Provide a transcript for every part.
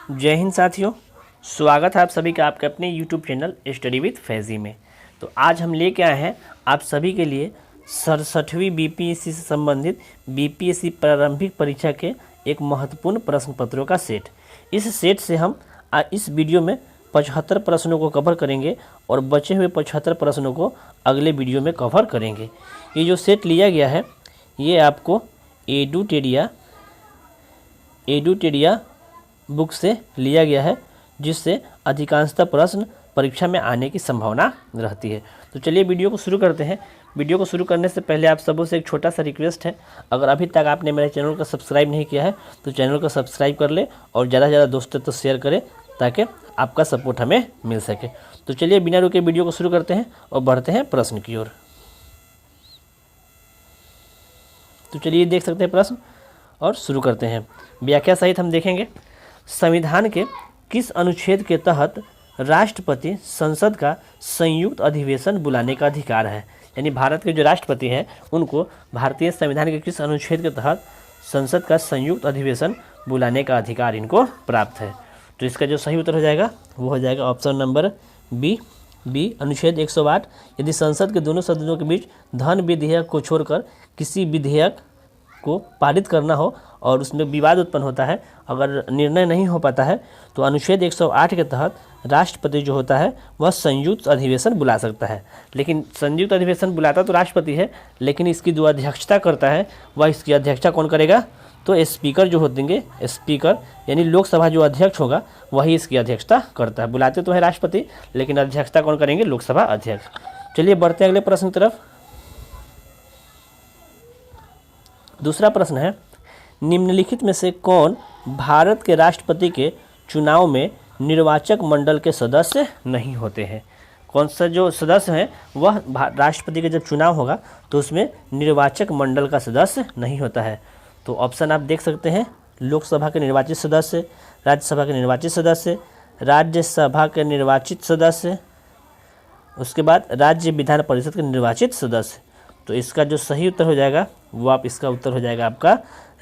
जय हिंद साथियों, स्वागत है आप सभी का आपके अपने YouTube channel study with Faizi में। तो आज हम लेके आए हैं आप सभी के लिए 67वीं बीपीएससी से संबंधित बीपीएससी प्रारंभिक परीक्षा के एक महत्वपूर्ण प्रश्न पत्रों का सेट। इस सेट से हम इस वीडियो में 75 प्रश्नों को कवर करेंगे और बचे हुए 75 प्रश्नों को अगले वीडियो में कवर करेंगे। ये जो सेट लिया गया है ये आपको एडुटेरिया बुक से लिया गया है, जिससे अधिकांशतः प्रश्न परीक्षा में आने की संभावना रहती है। तो चलिए वीडियो को शुरू करते हैं। वीडियो को शुरू करने से पहले आप सबों से एक छोटा सा रिक्वेस्ट है, अगर अभी तक आपने मेरे चैनल को सब्सक्राइब नहीं किया है तो चैनल को सब्सक्राइब कर ले और ज़्यादा से ज़्यादा दोस्तों तो शेयर करें ताकि आपका सपोर्ट हमें मिल सके। तो चलिए बिना रुके वीडियो को शुरू करते हैं और बढ़ते हैं प्रश्न की ओर। तो चलिए देख सकते हैं प्रश्न और शुरू करते हैं। व्याख्या सहित हम देखेंगे। संविधान के किस अनुच्छेद के तहत राष्ट्रपति संसद का संयुक्त अधिवेशन बुलाने का अधिकार है? यानी भारत के जो राष्ट्रपति हैं उनको भारतीय संविधान के किस अनुच्छेद के तहत संसद का संयुक्त अधिवेशन बुलाने का अधिकार इनको प्राप्त है? तो इसका जो सही उत्तर हो जाएगा वो हो जाएगा ऑप्शन नंबर बी अनुच्छेद 108। यदि संसद के दोनों सदनों के बीच धन विधेयक को छोड़कर किसी विधेयक को पारित करना हो और उसमें विवाद उत्पन्न होता है, अगर निर्णय नहीं हो पाता है तो अनुच्छेद 108 के तहत राष्ट्रपति जो होता है वह संयुक्त अधिवेशन बुला सकता है। लेकिन संयुक्त अधिवेशन बुलाता तो राष्ट्रपति है, लेकिन इसकी जो अध्यक्षता करता है वह इसकी अध्यक्षता कौन करेगा? तो स्पीकर जो होंगे, स्पीकर यानी लोकसभा जो अध्यक्ष होगा वही इसकी अध्यक्षता करता है। बुलाते तो है राष्ट्रपति, लेकिन अध्यक्षता कौन करेंगे? लोकसभा अध्यक्ष। चलिए बढ़ते हैं अगले प्रश्न की तरफ। दूसरा प्रश्न है, निम्नलिखित में से कौन भारत के राष्ट्रपति के चुनाव में निर्वाचक मंडल के सदस्य नहीं होते हैं? कौन सा जो सदस्य हैं वह राष्ट्रपति का जब चुनाव होगा तो उसमें निर्वाचक मंडल का सदस्य नहीं होता है? तो ऑप्शन आप देख सकते हैं, लोकसभा के निर्वाचित सदस्य, राज्यसभा के निर्वाचित सदस्य, राज्यसभा के निर्वाचित सदस्य, उसके बाद राज्य विधान परिषद के निर्वाचित सदस्य। तो इसका जो सही उत्तर हो जाएगा वो इसका उत्तर हो जाएगा आपका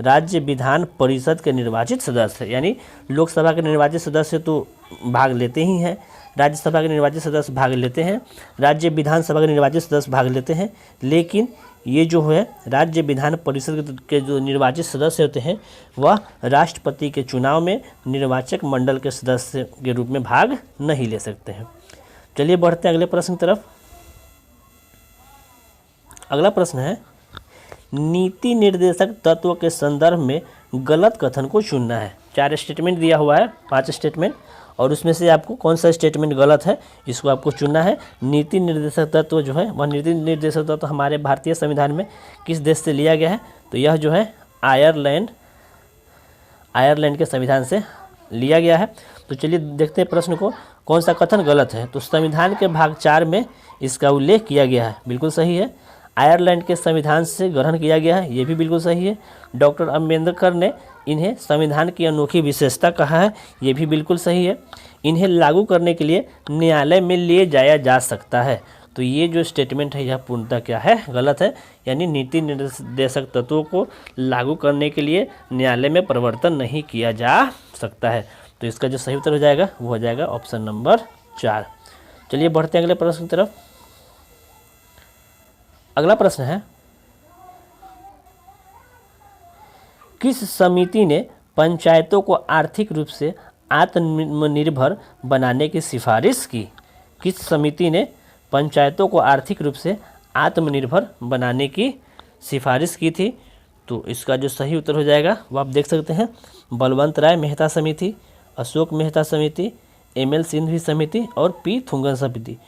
राज्य विधान परिषद के निर्वाचित सदस्य। यानी लोकसभा के निर्वाचित सदस्य तो भाग लेते ही हैं, राज्यसभा के निर्वाचित सदस्य भाग लेते हैं, राज्य विधानसभा के निर्वाचित सदस्य भाग लेते हैं, लेकिन ये जो है राज्य विधान परिषद के जो निर्वाचित सदस्य होते हैं वह राष्ट्रपति के चुनाव में निर्वाचक मंडल के सदस्य के रूप में भाग नहीं ले सकते हैं। चलिए बढ़ते हैं अगले प्रश्न की तरफ। अगला प्रश्न है, नीति निर्देशक तत्व के संदर्भ में गलत कथन को चुनना है। 4 स्टेटमेंट दिया हुआ है, 5 स्टेटमेंट, और उसमें से आपको कौन सा स्टेटमेंट गलत है इसको आपको चुनना है। नीति निर्देशक तत्व जो है वह नीति निर्देशक तत्व हमारे भारतीय संविधान में किस देश से लिया गया है? तो यह जो है आयरलैंड के संविधान से लिया गया है। तो चलिए देखते हैं प्रश्न को, कौन सा कथन गलत है? तो संविधान के भाग 4 में इसका उल्लेख किया गया है, बिल्कुल सही है। आयरलैंड के संविधान से ग्रहण किया गया है, ये भी बिल्कुल सही है। डॉक्टर अम्बेडकर ने इन्हें संविधान की अनोखी विशेषता कहा है, ये भी बिल्कुल सही है। इन्हें लागू करने के लिए न्यायालय में ले जाया जा सकता है। तो ये जो स्टेटमेंट है यह पूर्णतः क्या है? गलत है। यानी नीति निर्देशक तत्वों को लागू करने के लिए न्यायालय में प्रवर्तन नहीं किया जा सकता है। तो इसका जो सही उत्तर हो जाएगा वो हो जाएगा ऑप्शन नंबर 4। चलिए बढ़ते हैं अगले प्रश्न की तरफ। अगला प्रश्न है, किस समिति ने पंचायतों को आर्थिक रूप से आत्मनिर्भर बनाने की सिफारिश की? किस समिति ने पंचायतों को आर्थिक रूप से आत्मनिर्भर बनाने की सिफारिश की थी? तो इसका जो सही उत्तर हो जाएगा वो आप देख सकते हैं, बलवंत राय मेहता समिति, अशोक मेहता समिति, ML सिंघवी समिति और P थुंगन समिति।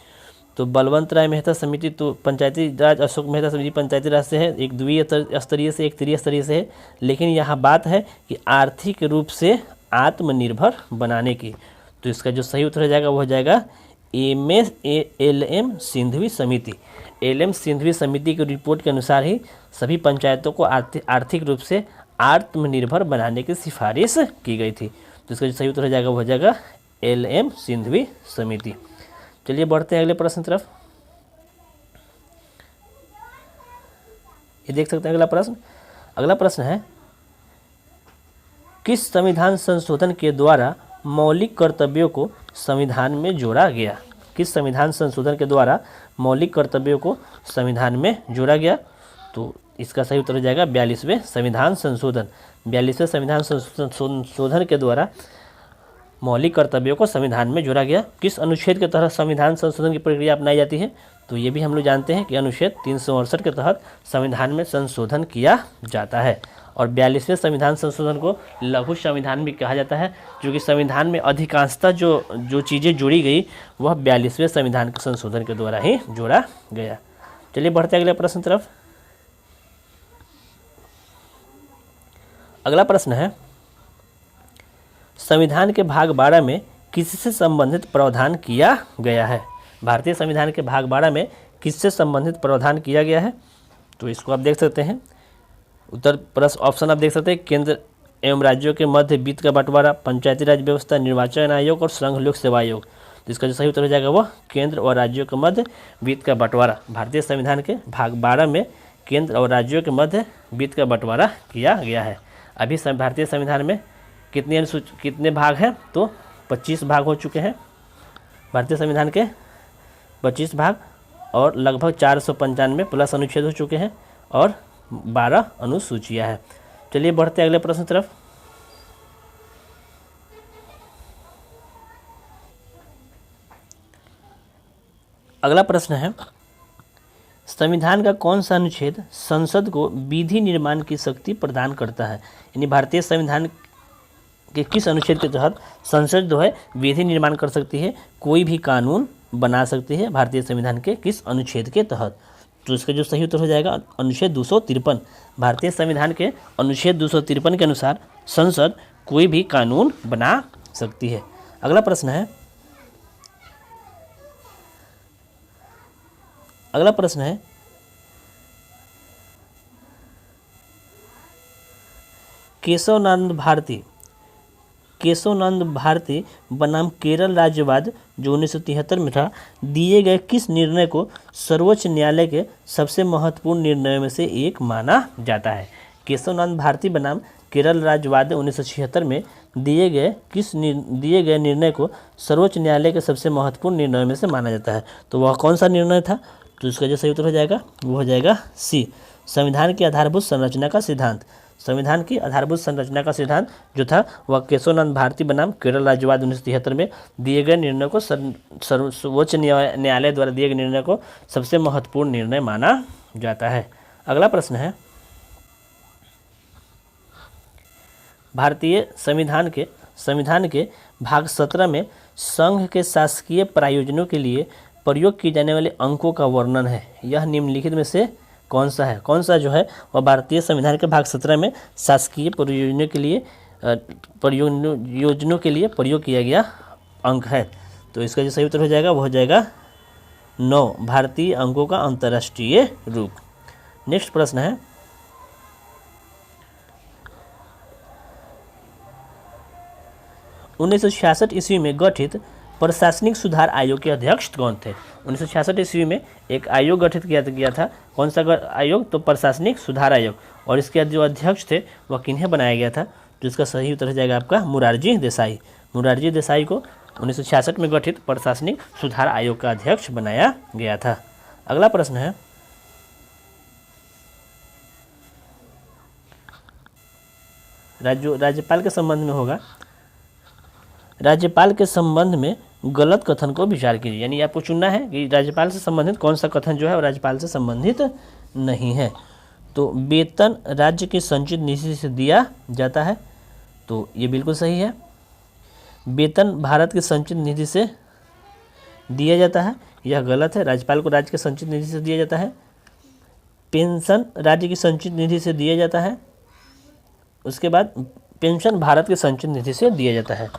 तो बलवंत राय मेहता समिति तो पंचायती राज, अशोक मेहता समिति पंचायती राज से है, एक द्वितीय स्तरीय से, एक तृतीय स्तरीय से है। लेकिन यहाँ बात है कि आर्थिक रूप से आत्मनिर्भर बनाने की। तो इसका जो सही उत्तर हो जाएगा वो हो जाएगा LM सिंघवी समिति। LM सिंघवी समिति की रिपोर्ट के अनुसार ही सभी पंचायतों को आर्थिक रूप से आत्मनिर्भर बनाने की सिफारिश की गई थी। तो इसका जो सही उत्तर हो जाएगा वो हो जाएगा LM सिंघवी समिति। चलिए बढ़ते हैं अगले प्रश्न तरफ। ये देख सकते हैं अगला प्रश्न है, किस संविधान संशोधन के द्वारा मौलिक कर्तव्यों को संविधान में जोड़ा गया? किस संविधान संशोधन के द्वारा मौलिक कर्तव्यों को संविधान में जोड़ा गया? तो इसका सही उत्तर हो जाएगा 42वें संविधान संशोधन। 42वें संविधान संशोधन के द्वारा मौलिक कर्तव्यों को संविधान में जोड़ा गया। किस अनुच्छेद के तहत संविधान संशोधन की प्रक्रिया अपनाई जाती है? तो ये भी हम लोग जानते हैं कि अनुच्छेद 368 के तहत संविधान में संशोधन किया जाता है। और 42वें संविधान संशोधन को लघु संविधान भी कहा जाता है, क्योंकि संविधान में अधिकांशतः जो चीज़ें जोड़ी गई वह 42वें संविधान के संशोधन के द्वारा ही जोड़ा गया। चलिए बढ़ते अगले प्रश्न तरफ। अगला प्रश्न है, संविधान के भाग 12 में किससे संबंधित प्रावधान किया गया है? भारतीय संविधान के भाग 12 में किससे संबंधित प्रावधान किया गया है? तो इसको आप देख सकते हैं, उत्तर प्रश्न ऑप्शन आप देख सकते हैं, केंद्र एवं राज्यों के मध्य वित्त का बंटवारा, पंचायती राज व्यवस्था, निर्वाचन आयोग और संघ लोक सेवा आयोग। तो इसका जो सही उत्तर हो जाएगा वह केंद्र और राज्यों के मध्य वित्त का बंटवारा। भारतीय संविधान के भाग 12 में केंद्र और राज्यों के मध्य वित्त का बंटवारा किया गया है। अभी भारतीय संविधान में कितने भाग हैं? तो 25 भाग हो चुके हैं भारतीय संविधान के, 25 भाग, और लगभग 495 प्लस अनुच्छेद हो चुके हैं और 12 अनुसूचियां हैं। चलिए बढ़ते अगले प्रश्न तरफ। अगला प्रश्न है, संविधान का कौन सा अनुच्छेद संसद को विधि निर्माण की शक्ति प्रदान करता है? यानी भारतीय संविधान के किस अनुच्छेद के तहत संसद जो है विधि निर्माण कर सकती है, कोई भी कानून बना सकती है? भारतीय संविधान के किस अनुच्छेद के तहत? तो इसका जो सही उत्तर हो जाएगा अनुच्छेद 253। भारतीय संविधान के अनुच्छेद 253 के अनुसार संसद कोई भी कानून बना सकती है। अगला प्रश्न है, केशवनंद भारती बनाम केरल राज्यवाद जो 1973 में था, दिए गए किस निर्णय को सर्वोच्च न्यायालय के सबसे महत्वपूर्ण निर्णयों में से एक माना जाता है? केशवनंद भारती बनाम केरल राज्यवाद 1976 में दिए गए निर्णय को सर्वोच्च न्यायालय के सबसे महत्वपूर्ण निर्णयों में से माना जाता है। तो वह कौन सा निर्णय था? तो इसका जो सही उत्तर हो जाएगा वो हो जाएगा सी, संविधान की आधारभूत संरचना का सिद्धांत। संविधान की आधारभूत संरचना का सिद्धांत जो था वह केशवनंद भारती बनाम केरल राज्यवाद 1973 में दिए गए निर्णय को सर्वोच्च न्यायालय द्वारा दिए गए निर्णय को सबसे महत्वपूर्ण निर्णय माना जाता है। अगला प्रश्न है, भारतीय संविधान के भाग 17 में संघ के शासकीय प्रायोजनों के लिए प्रयोग किए जाने वाले अंकों का वर्णन है। यह निम्नलिखित में से कौन सा है? कौन सा जो है वह भारतीय संविधान के भाग 17 में शासकीय प्रयोजनों के लिए प्रयोग किया गया अंक है? तो इसका जो सही उत्तर हो जाएगा वो हो जाएगा 9, भारतीय अंकों का अंतर्राष्ट्रीय रूप। नेक्स्ट प्रश्न है, उन्नीस सौ 66 ईस्वी में गठित प्रशासनिक सुधार आयोग के अध्यक्ष कौन थे? 1966 ईस्वी में एक आयोग गठित किया गया था। कौन सा आयोग? तो प्रशासनिक सुधार आयोग। और इसके जो अध्यक्ष थे वह किन्हें बनाया गया था? तो इसका सही उत्तर हो जाएगा आपका मोरारजी देसाई। मोरारजी देसाई को 1966 में गठित प्रशासनिक सुधार आयोग का अध्यक्ष बनाया गया था। अगला प्रश्न है, राज्यपाल के संबंध में होगा। राज्यपाल के संबंध में गलत कथन को विचार कीजिए। यानी आपको चुनना है कि राज्यपाल से संबंधित कौन सा कथन जो है वो राज्यपाल से संबंधित नहीं है। तो वेतन राज्य की संचित निधि से दिया जाता है, तो ये बिल्कुल सही है। वेतन भारत की संचित निधि से दिया जाता है, यह गलत है। राज्यपाल को राज्य की संचित निधि से दिया जाता है। पेंशन राज्य की संचित निधि से दिया जाता है। उसके बाद पेंशन भारत की संचित निधि से दिया जाता है।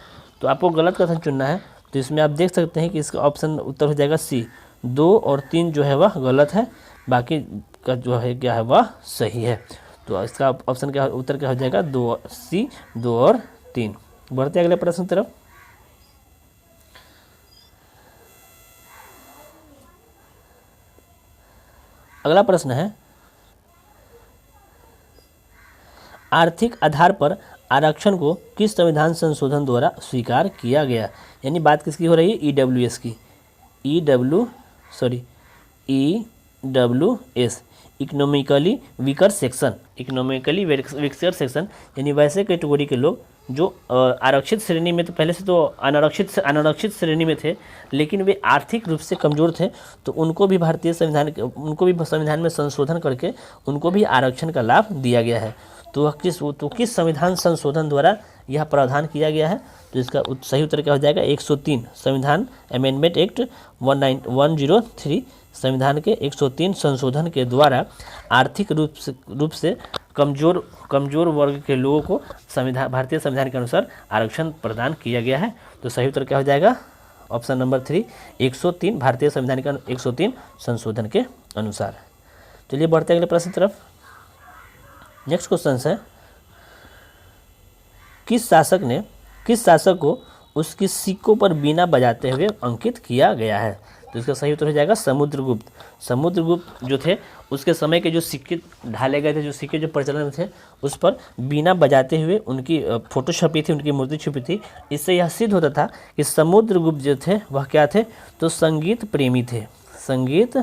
तो आपको गलत कथन चुनना है। तो इसमें आप देख सकते हैं कि इसका ऑप्शन उत्तर हो जाएगा सी, 2 और 3 जो है वह गलत है, बाकी का जो है क्या है वह सही है। तो इसका ऑप्शन क्या उत्तर क्या हो जाएगा? 2C, 2 और 3। बढ़ते अगले प्रश्न तरफ। अगला प्रश्न है, आर्थिक आधार पर आरक्षण को किस संविधान संशोधन द्वारा स्वीकार किया गया? यानी बात किसकी हो रही है? ईडब्ल्यूएस की। EWS economically weaker section, economically weaker section यानी वैसे कैटेगरी के लोग जो आरक्षित श्रेणी में तो पहले से तो अनारक्षित श्रेणी में थे, लेकिन वे आर्थिक रूप से कमज़ोर थे, तो उनको भी संविधान में संशोधन करके उनको भी आरक्षण का लाभ दिया गया है। तो किस संविधान संशोधन द्वारा यह प्रावधान किया गया है? तो इसका सही उत्तर क्या हो जाएगा? 103 संविधान अमेंडमेंट एक्ट 103 संविधान के 103 संशोधन के द्वारा आर्थिक रूप से कमजोर वर्ग के लोगों को भारतीय संविधान के अनुसार आरक्षण प्रदान किया गया है। तो सही उत्तर क्या हो जाएगा? ऑप्शन नंबर 3 103 भारतीय संविधान के 103 संशोधन के अनुसार। चलिए बढ़ते अगले प्रश्न की तरफ। नेक्स्ट क्वेश्चन है, किस शासक को उसकी सिक्कों पर बीना बजाते हुए अंकित किया गया है? तो इसका सही उत्तर हो जाएगा समुद्रगुप्त। समुद्रगुप्त जो थे उसके समय के जो सिक्के ढाले गए थे, जो सिक्के जो प्रचलन में थे, उस पर बीना बजाते हुए उनकी फोटो छपी थी, उनकी मूर्ति छपी थी। इससे यह सिद्ध होता था कि समुद्रगुप्त जो थे वह क्या थे? तो संगीत प्रेमी थे। संगीत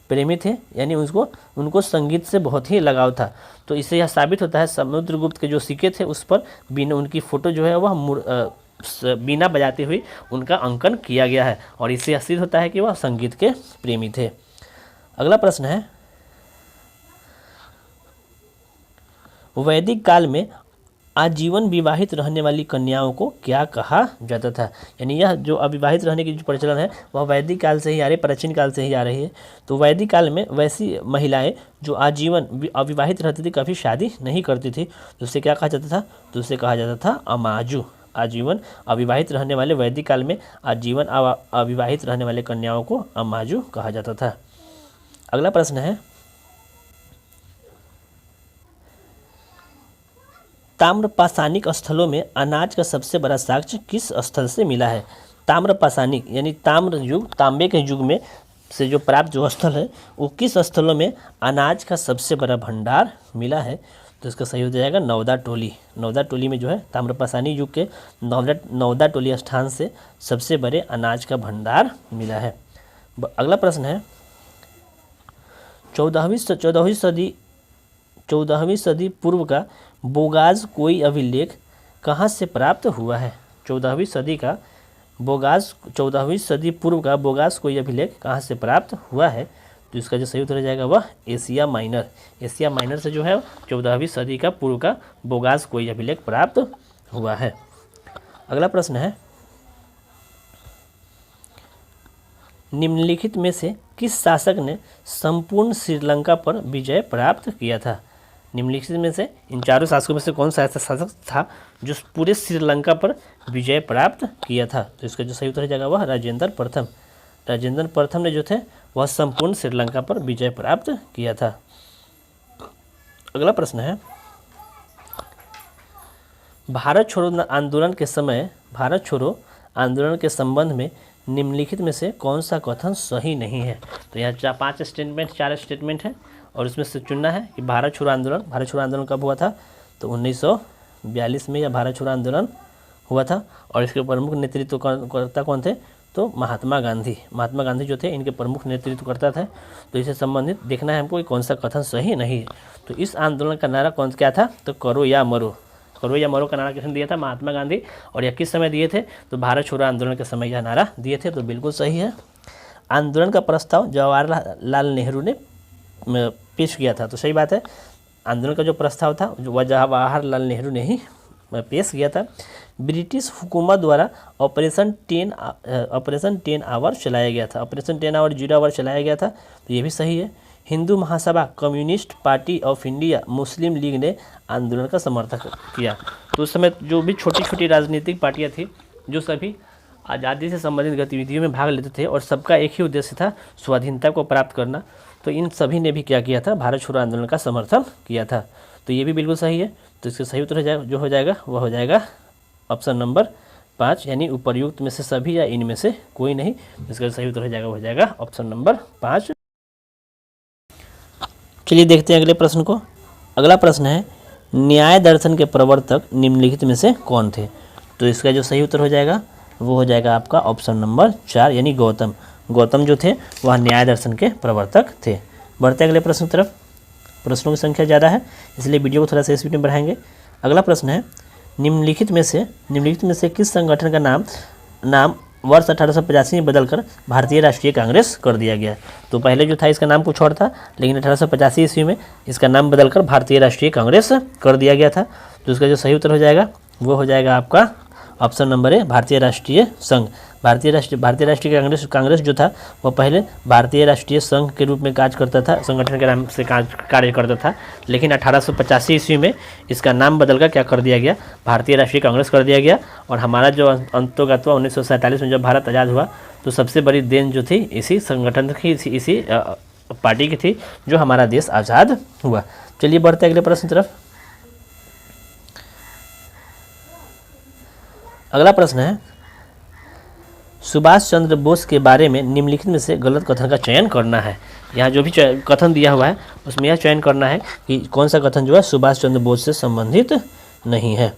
प्रेमी थे यानी उनको संगीत से बहुत ही लगाव था। तो इससे यह साबित होता है समुद्रगुप्त के जो सिक्के थे उस पर बिना उनकी फ़ोटो जो है वह बीना बजाते हुए उनका अंकन किया गया है, और इससे यह सिद्ध होता है कि वह संगीत के प्रेमी थे। अगला प्रश्न है, वैदिक काल में आजीवन विवाहित रहने वाली कन्याओं को क्या कहा जाता था? यानी यह जो अविवाहित रहने की जो प्रचलन है वह वैदिक काल से ही आ रही, प्राचीन काल से ही आ रही है। तो वैदिक काल में वैसी महिलाएं जो आजीवन अविवाहित रहती थी, कभी शादी नहीं करती थी, तो उसे क्या कहा जाता था? तो उसे कहा जाता था अमाजु। आजीवन अविवाहित रहने वाले, वैदिक काल में आजीवन अविवाहित रहने वाले कन्याओं को अमाजु कहा जाता था। अगला प्रश्न है, ताम्रपाषाणिक स्थलों में अनाज का सबसे बड़ा साक्ष्य किस स्थल से मिला है? ताम्रपाषाणिक यानी ताम्र युग, तांबे के युग में से जो प्राप्त जो स्थल है वो किस स्थलों में अनाज का सबसे बड़ा भंडार मिला है? तो इसका सही हो जाएगा नवदा टोली। नवदा टोली में जो है ताम्रपाषाणी युग के नवदा टोली स्थान से सबसे बड़े अनाज का भंडार मिला है। अगला प्रश्न है, 14वीं सदी पूर्व का बोगाज कोई अभिलेख कहाँ से प्राप्त हुआ है? 14वीं सदी पूर्व का बोगाज कोई अभिलेख कहाँ से प्राप्त हुआ है? तो इसका जो सही उत्तर हो जाएगा वह एशिया माइनर। एशिया माइनर से जो है 14वीं सदी का पूर्व का बोगाज कोई अभिलेख प्राप्त हुआ है। अगला प्रश्न है, निम्नलिखित में से किस शासक ने संपूर्ण श्रीलंका पर विजय प्राप्त किया था? निम्नलिखित में से इन चारों शासकों में से कौन सा ऐसा शासक था जो पूरे श्रीलंका पर विजय प्राप्त किया था? तो इसका जो सही उत्तर हो जाएगा वह राजेंद्र प्रथम। राजेंद्र प्रथम ने जो थे वह संपूर्ण श्रीलंका पर विजय प्राप्त किया था। अगला प्रश्न है, भारत छोड़ो आंदोलन के संबंध में निम्नलिखित में से कौन सा कथन सही नहीं है? तो यहाँ चार स्टेटमेंट है और उसमें से चुनना है कि भारत छोड़ो आंदोलन कब हुआ था? तो 1942 में यह भारत छोड़ो आंदोलन हुआ था, और इसके प्रमुख नेतृत्वकर्ता कौन थे? तो महात्मा गांधी जो थे इनके प्रमुख नेतृत्वकर्ता थे। तो इससे संबंधित देखना है हमको कि कौन सा कथन सही नहीं है। तो इस आंदोलन का नारा क्या था? तो करो या मरो का नारा किसने दिया था? महात्मा गांधी। और यह किस समय दिए थे? तो भारत छोड़ो आंदोलन के समय यह नारा दिए थे। तो बिल्कुल सही है। आंदोलन का प्रस्ताव जवाहरलाल नेहरू ने पेश किया था। तो सही बात है, आंदोलन का जो प्रस्ताव था वह जवाहरलाल नेहरू ने ही पेश किया था। ब्रिटिश हुकूमत द्वारा ऑपरेशन 10 आवर चलाया गया था। ऑपरेशन 10 आवर 0 आवर चलाया गया था। तो ये भी सही है। Hindu Mahasabha, communist party of India, Muslim league ने आंदोलन का समर्थन किया। तो उस समय जो भी छोटी छोटी राजनीतिक पार्टियां थी जो सभी आज़ादी से संबंधित गतिविधियों में भाग लेते थे और सबका एक ही उद्देश्य था स्वाधीनता को प्राप्त करना, तो इन सभी ने भी क्या किया था? भारत छोड़ो आंदोलन का समर्थन किया था। तो ये भी बिल्कुल सही है। तो इसका सही उत्तर जो हो जाएगा वह हो जाएगा ऑप्शन नंबर 5, यानी उपर्युक्त में से सभी या इनमें से कोई नहीं। इसका सही उत्तर हो जाएगा ऑप्शन नंबर 5। चलिए देखते हैं अगले प्रश्न को। अगला प्रश्न है, न्याय दर्शन के प्रवर्तक निम्नलिखित में से कौन थे? तो इसका जो सही उत्तर हो जाएगा वो हो जाएगा आपका ऑप्शन नंबर 4 यानी गौतम। गौतम जो थे वह न्याय दर्शन के प्रवर्तक थे। बढ़ते अगले प्रश्न की तरफ। प्रश्नों की संख्या ज़्यादा है इसलिए वीडियो को थोड़ा सा स्पीड में बढ़ाएंगे। अगला प्रश्न है निम्नलिखित में से किस संगठन का नाम वर्ष 1885 में बदलकर भारतीय राष्ट्रीय कांग्रेस कर दिया गया? तो पहले जो था इसका नाम कुछ और था, लेकिन 1885 ईस्वी में इसका नाम बदलकर भारतीय राष्ट्रीय कांग्रेस कर दिया गया था। तो इसका जो सही उत्तर हो जाएगा वो हो जाएगा आपका ऑप्शन नंबर ए भारतीय राष्ट्रीय संघ। भारतीय राष्ट्रीय कांग्रेस जो था वह पहले भारतीय राष्ट्रीय संघ के रूप में कार्य करता था, संगठन के नाम से कार्य करता था, लेकिन 1885 ईस्वी में इसका नाम बदलकर क्या कर दिया गया? भारतीय राष्ट्रीय कांग्रेस कर दिया गया। और हमारा जो अंतोगत हुआ 1947 में जब भारत आज़ाद हुआ तो सबसे बड़ी देन जो थी इसी संगठन की, इसी पार्टी की थी जो हमारा देश आज़ाद हुआ। चलिए बढ़ते अगले प्रश्न की तरफ। अगला प्रश्न है सुभाष चंद्र बोस के बारे में निम्नलिखित में से गलत कथन का चयन करना है। यहाँ जो भी कथन दिया हुआ है उसमें यह चयन करना है कि कौन सा कथन जो है सुभाष चंद्र बोस से संबंधित नहीं है।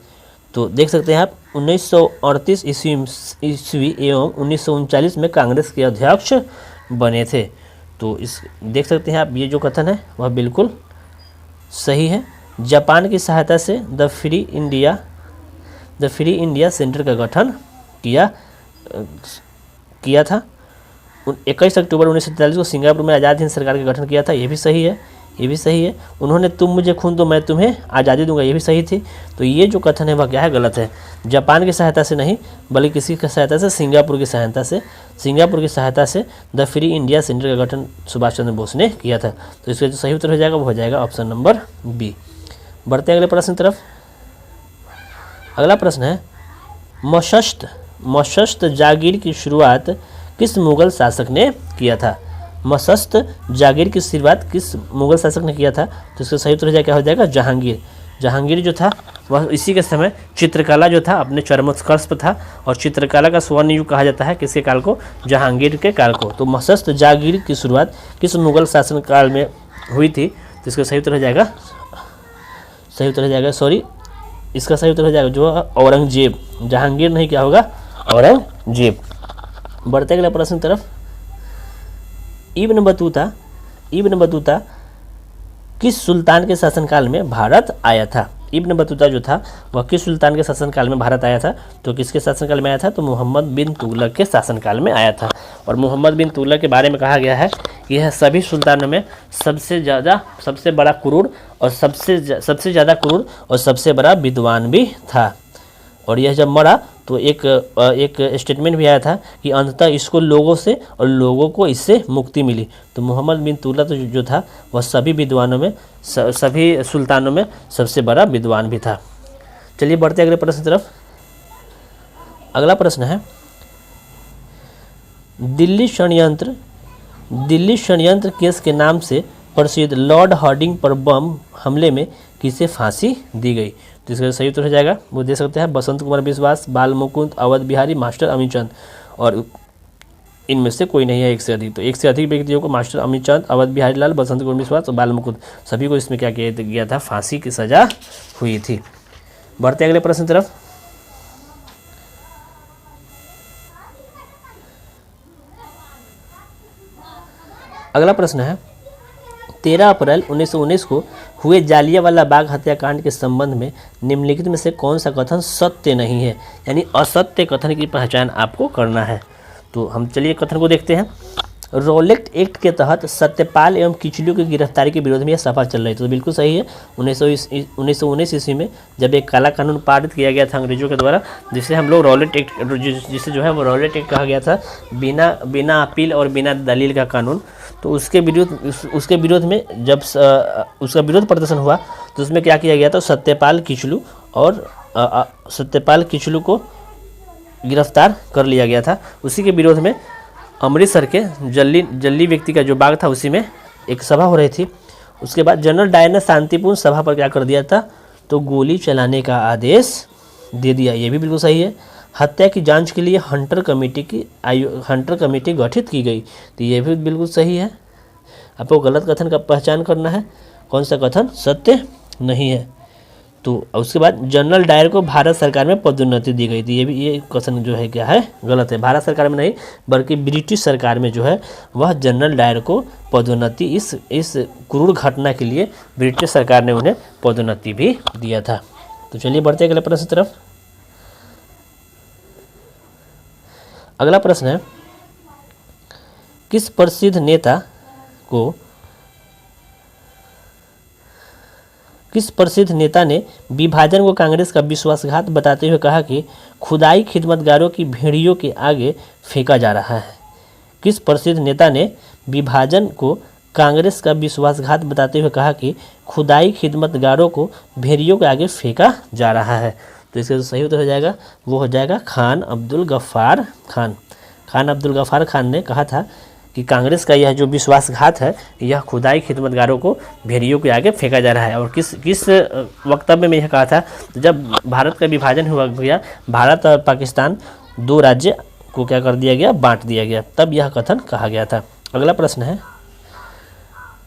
तो देख सकते हैं आप 1938 ईस्वी एवं 1939 में कांग्रेस के अध्यक्ष बने थे। तो इस देख सकते हैं आप ये जो कथन है वह बिल्कुल सही है। जापान की सहायता से द फ्री इंडिया सेंटर का गठन किया था। 21 अक्टूबर 1943 को सिंगापुर में आज़ाद हिंद सरकार का गठन किया था। ये भी सही है। उन्होंने तुम मुझे खून दो मैं तुम्हें आज़ादी दूंगा, ये भी सही थी। तो ये जो कथन है वह क्या है? गलत है। जापान की सहायता से नहीं बल्कि किसी की सहायता से, सिंगापुर की सहायता से द फ्री इंडिया सेंटर का गठन सुभाष चंद्र बोस ने किया था। तो इसका जो सही उत्तर हो जाएगा वो हो जाएगा ऑप्शन नंबर बी। बढ़ते अगले प्रश्न की तरफ। अगला प्रश्न है मशस्त जागीर की शुरुआत किस मुगल शासक ने किया था? मशस्त जागीर की शुरुआत किस मुगल शासक ने किया था? तो इसका सही उत्तर हो जाएगा क्या हो जाएगा? जहांगीर जो था वह इसी के समय चित्रकला जो था अपने चरमोत्कर्ष पर था और चित्रकला का स्वर्ण युग कहा जाता है किसके काल को? जहांगीर के काल को। तो मशस्त जागीर की शुरुआत किस मुगल शासन काल में हुई थी? तो इसका सही उत्तर हो जाएगा इसका सही उत्तर हो जाएगा जो औरंगजेब। जहांगीर नहीं, क्या होगा? औरंगजेब। बढ़ते अगले प्रश्न की तरफ। इब्न बतूता किस सुल्तान के शासनकाल में भारत आया था? इब्न बतूता जो था वह किस सुल्तान के शासनकाल में भारत आया था? तो किसके शासनकाल में आया था? तो मोहम्मद बिन तुगलक के शासनकाल में आया था। और मोहम्मद बिन तुगलक के बारे में कहा गया है कि यह सभी सुल्तानों में सबसे बड़ा क्रूर और सबसे ज़्यादा क्रूर और सबसे बड़ा विद्वान भी था। और यह जब मरा तो एक स्टेटमेंट भी आया था कि अंततः इसको लोगों से और लोगों को इससे मुक्ति मिली। तो मोहम्मद बिन तुगलक जो था वह सभी विद्वानों में, सभी सुल्तानों में सबसे बड़ा विद्वान भी था। चलिए बढ़ते अगले प्रश्न की तरफ। अगला प्रश्न है दिल्ली षड्यंत्र केस के नाम से प्रसिद्ध लॉर्ड हार्डिंग पर बम हमले में किसे फांसी दी गई? तो इसका सही उत्तर हो जाएगा वो दे सकते हैं बसंत कुमार बिश्वास, बाल मुकुंद, अवध बिहारी, मास्टर अमीचंद। और इनमें से कोई नहीं है एक से अधिक। तो एक से अधिक व्यक्तियों को मास्टर अमीचंद, अवध बिहारी लाल, बसंत कुमार बिश्वास और बाल मुकुंद सभी को इसमें क्या किया गया था? फांसी की सजा हुई थी। बढ़ते अगले प्रश्न की तरफ। अगला प्रश्न है 13 अप्रैल 1919 को हुए जालियांवाला बाग हत्याकांड के संबंध में निम्नलिखित में से कौन सा कथन सत्य नहीं है? यानी असत्य कथन की पहचान आपको करना है। तो हम चलिए कथन को देखते हैं। रॉलेट एक्ट के तहत सत्यपाल एवं किचलू की गिरफ्तारी के विरोध में यह सभा चल रही थी। तो बिल्कुल सही है। 1919 ईस्वी में जब एक काला कानून पारित किया गया था अंग्रेजों के द्वारा, जिसे हम लोग रॉलेट एक्ट, जिसे जो है वो रॉलेट एक्ट कहा गया था, बिना अपील और बिना दलील का कानून। तो उसके विरोध में जब उसका विरोध प्रदर्शन हुआ तो उसमें क्या किया गया था? सत्यपाल किचलू को गिरफ्तार कर लिया गया था। उसी के विरोध में अमृतसर के जल्ली व्यक्ति का जो बाग था उसी में एक सभा हो रही थी। उसके बाद जनरल डायर ने शांतिपूर्ण सभा पर क्या कर दिया था? तो गोली चलाने का आदेश दे दिया। ये भी बिल्कुल सही है। हत्या की जांच के लिए हंटर कमेटी गठित की गई। तो ये भी बिल्कुल सही है। आपको गलत कथन का पहचान करना है, कौन सा कथन सत्य नहीं है। तो उसके बाद जनरल डायर को भारत सरकार में पदोन्नति दी गई थी। ये क्वेश्चन जो है क्या है, गलत है। भारत सरकार में नहीं बल्कि ब्रिटिश सरकार में जो है वह जनरल डायर को पदोन्नति, इस क्रूर घटना के लिए ब्रिटिश सरकार ने उन्हें पदोन्नति भी दिया था। तो चलिए बढ़ते हैं अगले प्रश्न की तरफ। अगला प्रश्न है, किस प्रसिद्ध नेता ने विभाजन को कांग्रेस का विश्वासघात बताते हुए कहा कि खुदाई खिदमतगारों की भेड़ियों के आगे फेंका जा रहा है? किस प्रसिद्ध नेता ने विभाजन को कांग्रेस का विश्वासघात बताते हुए कहा कि खुदाई खिदमतगारों को भेड़ियों के आगे फेंका जा रहा है? तो इसका जो सही उत्तर हो जाएगा वो हो जाएगा खान अब्दुल गफ्फार खान। खान अब्दुल गफ्फार खान ने कहा था कि कांग्रेस का यह जो विश्वासघात है यह खुदाई खिदमतगारों को भेड़ियों के आगे फेंका जा रहा है। और किस वक्तव्य में यह कहा था? तो जब भारत का विभाजन हुआ गया, भारत और पाकिस्तान दो राज्य को क्या कर दिया गया, बांट दिया गया, तब यह कथन कहा गया था। अगला प्रश्न है,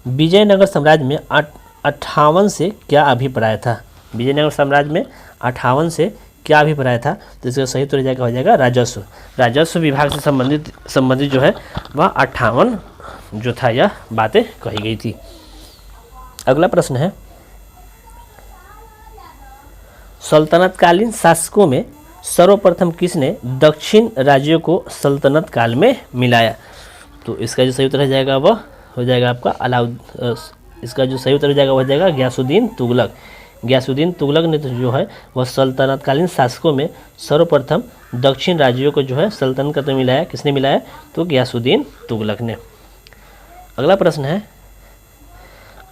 विजयनगर साम्राज्य में 58 से क्या अभिप्राय था? विजयनगर साम्राज्य में 58 से क्या अभिप्राय था? तो इसका सही उत्तर हो जाएगा राजस्व। राजस्व विभाग से संबंधित जो है वह 58 जो था यह बातें कही गई थी। अगला प्रश्न है, सल्तनतकालीन शासकों में सर्वप्रथम किसने दक्षिण राज्यों को सल्तनत काल में मिलाया? तो इसका जो सही उत्तर हो जाएगा वह हो जाएगा आपका इसका जो सही उत्तर हो जाएगा वह हो जाएगा गयासुद्दीन तुगलक। गयासुद्दीन तुगलक ने तो जो है वह सल्तनतकालीन शासकों में सर्वप्रथम दक्षिण राज्यों को जो है सल्तनत में मिलाया। किसने मिलाया? तो गयासुद्दीन तुगलक ने। अगला प्रश्न है,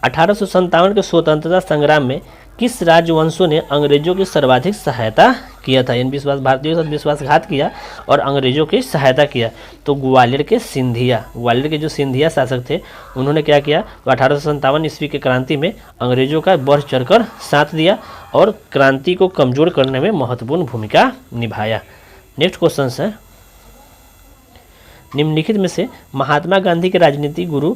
1857 के स्वतंत्रता संग्राम में किस राजवंशों ने अंग्रेजों की सर्वाधिक सहायता किया था? इन भारतीयों के साथ विश्वासघात किया और अंग्रेजों की सहायता किया। तो ग्वालियर के जो सिंधिया शासक थे उन्होंने क्या किया? 1857 ईस्वी के क्रांति में अंग्रेजों का बढ़ चढ़कर साथ दिया और क्रांति को कमजोर करने में महत्वपूर्ण भूमिका निभाया। नेक्स्ट क्वेश्चन है, निम्नलिखित में से महात्मा गांधी के राजनीतिक गुरु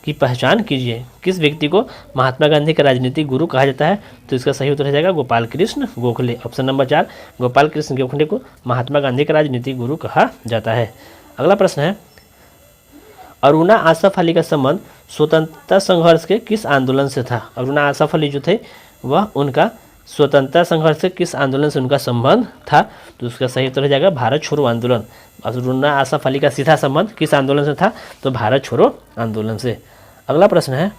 की पहचान कीजिए। किस व्यक्ति को महात्मा गांधी का राजनीतिक गुरु कहा जाता है? तो इसका सही उत्तर हो जाएगा गोपाल कृष्ण गोखले। ऑप्शन नंबर 4 गोपाल कृष्ण गोखले को महात्मा गांधी का राजनीतिक गुरु कहा जाता है। अगला प्रश्न है, अरुणा आसफ अली का संबंध स्वतंत्रता संघर्ष के किस आंदोलन से था? अरुणा आसफ अली जो थे वह उनका स्वतंत्रता संघर्ष से किस आंदोलन से उनका संबंध था? तो उसका सही उत्तर हो जाएगा भारत छोड़ो आंदोलन। अरुणा आसफ अली का सीधा संबंध किस आंदोलन से था? तो भारत छोड़ो आंदोलन से। अगला प्रश्न है,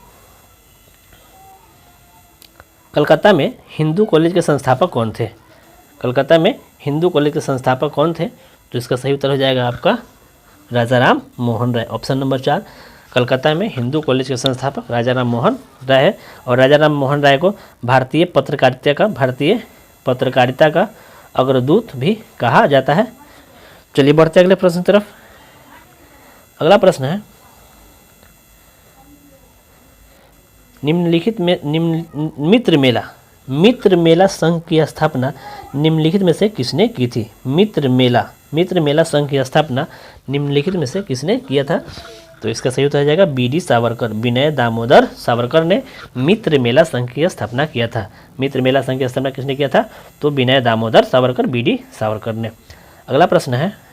कलकत्ता में हिंदू कॉलेज के संस्थापक कौन थे? कलकत्ता में हिंदू कॉलेज के संस्थापक कौन थे? तो इसका सही उत्तर हो जाएगा आपका राजा राम मोहन राय। ऑप्शन नंबर 4 कलकत्ता में हिंदू कॉलेज के संस्थापक राजा राम मोहन राय है। और राजा राम मोहन राय को भारतीय पत्रकारिता का अग्रदूत भी कहा जाता है। चलिए बढ़ते अगले प्रश्न की तरफ। अगला प्रश्न है, निम्नलिखित में मित्र मेला संघ की स्थापना निम्नलिखित में से किसने की थी? मित्र मेला संघ की स्थापना निम्नलिखित में से किसने किया था? तो इसका सही उत्तर हो जाएगा BD सावरकर। विनय दामोदर सावरकर ने मित्र मेला संघ की स्थापना किया था। मित्र मेला संघ की स्थापना किसने किया था? तो विनय दामोदर सावरकर, BD सावरकर ने। अगला प्रश्न है,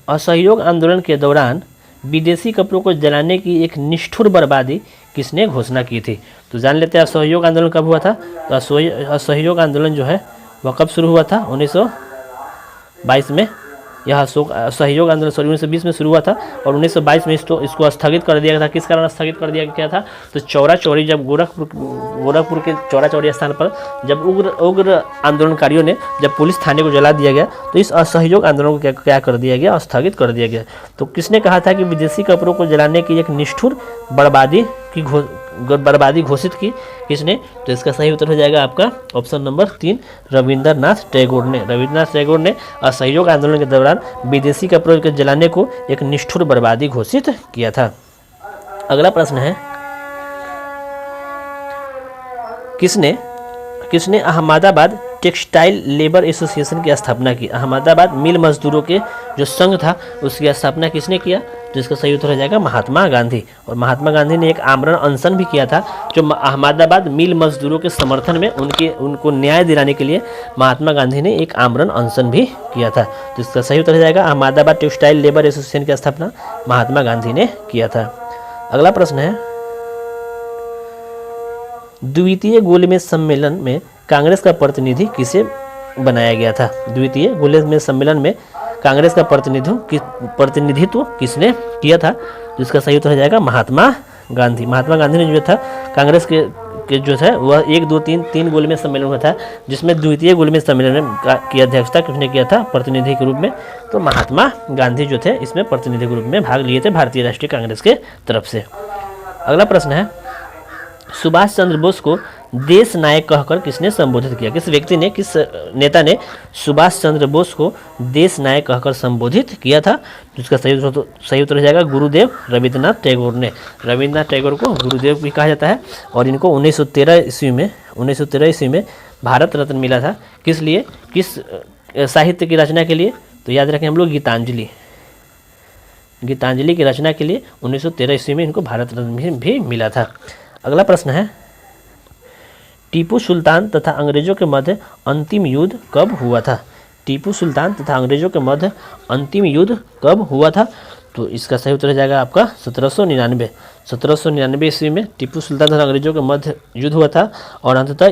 असहयोग आंदोलन के दौरान विदेशी कपड़ों को जलाने की एक निष्ठुर बर्बादी किसने घोषणा की थी? तो जान लेते हैं असहयोग आंदोलन कब हुआ था। तो असहयोग आंदोलन जो है वह कब शुरू हुआ था? 1922 में। यह असहयोग आंदोलन 1920 में शुरू हुआ था और 1922 में इसको स्थगित कर दिया गया था। किस कारण स्थगित कर दिया गया था? तो चौरा चौरी, जब गोरखपुर के चौरा चौरी स्थान पर जब उग्र आंदोलनकारियों ने जब पुलिस थाने को जला दिया गया तो इस असहयोग आंदोलन को क्या कर दिया गया? स्थगित कर दिया गया। तो किसने कहा था कि विदेशी कपड़ों को जलाने की एक निष्ठुर बर्बादी घोषित की? किसने? तो इसका सही उत्तर हो जाएगा आपका ऑप्शन नंबर 3 रविंद्रनाथ टैगोर ने। रविंद्रनाथ टैगोर ने असहयोग आंदोलन के दौरान विदेशी कपड़ों के जलाने को एक निष्ठुर बर्बादी घोषित किया था। अगला प्रश्न है, किसने अहमदाबाद टेक्सटाइल लेबर एसोसिएशन की स्थापना की? अहमदाबाद मिल मजदूरों के जो संघ था उसकी स्थापना किसने किया? तो इसका सही उत्तर हो जाएगा महात्मा गांधी। और महात्मा गांधी ने एक आमरण अनशन भी किया था जो अहमदाबाद मिल मजदूरों के समर्थन में उनको न्याय दिलाने के लिए महात्मा गांधी ने एक आमरण अनशन भी किया था। तो इसका सही उत्तर हो जाएगा अहमदाबाद टेक्सटाइल लेबर एसोसिएशन की स्थापना महात्मा गांधी ने किया था। अगला प्रश्न है, द्वितीय गोलमेज सम्मेलन में कांग्रेस का प्रतिनिधि किसे बनाया गया था? द्वितीय गोलमेज सम्मेलन में कांग्रेस का प्रतिनिधित्व किसने किया था? तो इसका सही उत्तर हो जाएगा महात्मा गांधी। महात्मा गांधी ने जो था कांग्रेस के जो है वह 1, 2, 3 गोलमेज सम्मेलन हुआ था, जिसमें द्वितीय गोलमेज सम्मेलन की अध्यक्षता किसने किया था प्रतिनिधि के रूप में? तो महात्मा गांधी जो थे इसमें प्रतिनिधि के रूप में भाग लिए थे भारतीय राष्ट्रीय कांग्रेस के तरफ से। अगला प्रश्न है, सुभाष चंद्र बोस को देश नायक कहकर किसने संबोधित किया? किस व्यक्ति ने, किस नेता ने सुभाष चंद्र बोस को देश नायक कहकर संबोधित किया था? जिसका सही उत्तर हो जाएगा गुरुदेव रविंद्रनाथ टैगोर ने। रविंद्रनाथ टैगोर को गुरुदेव भी कहा जाता है और इनको 1913 ईस्वी में भारत रत्न मिला था। किस लिए, किस साहित्य की रचना के लिए? तो याद रखें हम लोग गीतांजलि की रचना के लिए 1913 ईस्वी में इनको भारत रत्न भी मिला था। अगला प्रश्न है, टीपू सुल्तान तथा अंग्रेजों के मध्य अंतिम युद्ध कब हुआ था? टीपू सुल्तान तथा अंग्रेजों के मध्य अंतिम युद्ध कब हुआ था? तो इसका सही उत्तर हो जाएगा आपका 1799 ईस्वी में टीपू सुल्तान तथा अंग्रेजों के मध्य युद्ध हुआ था और अंततः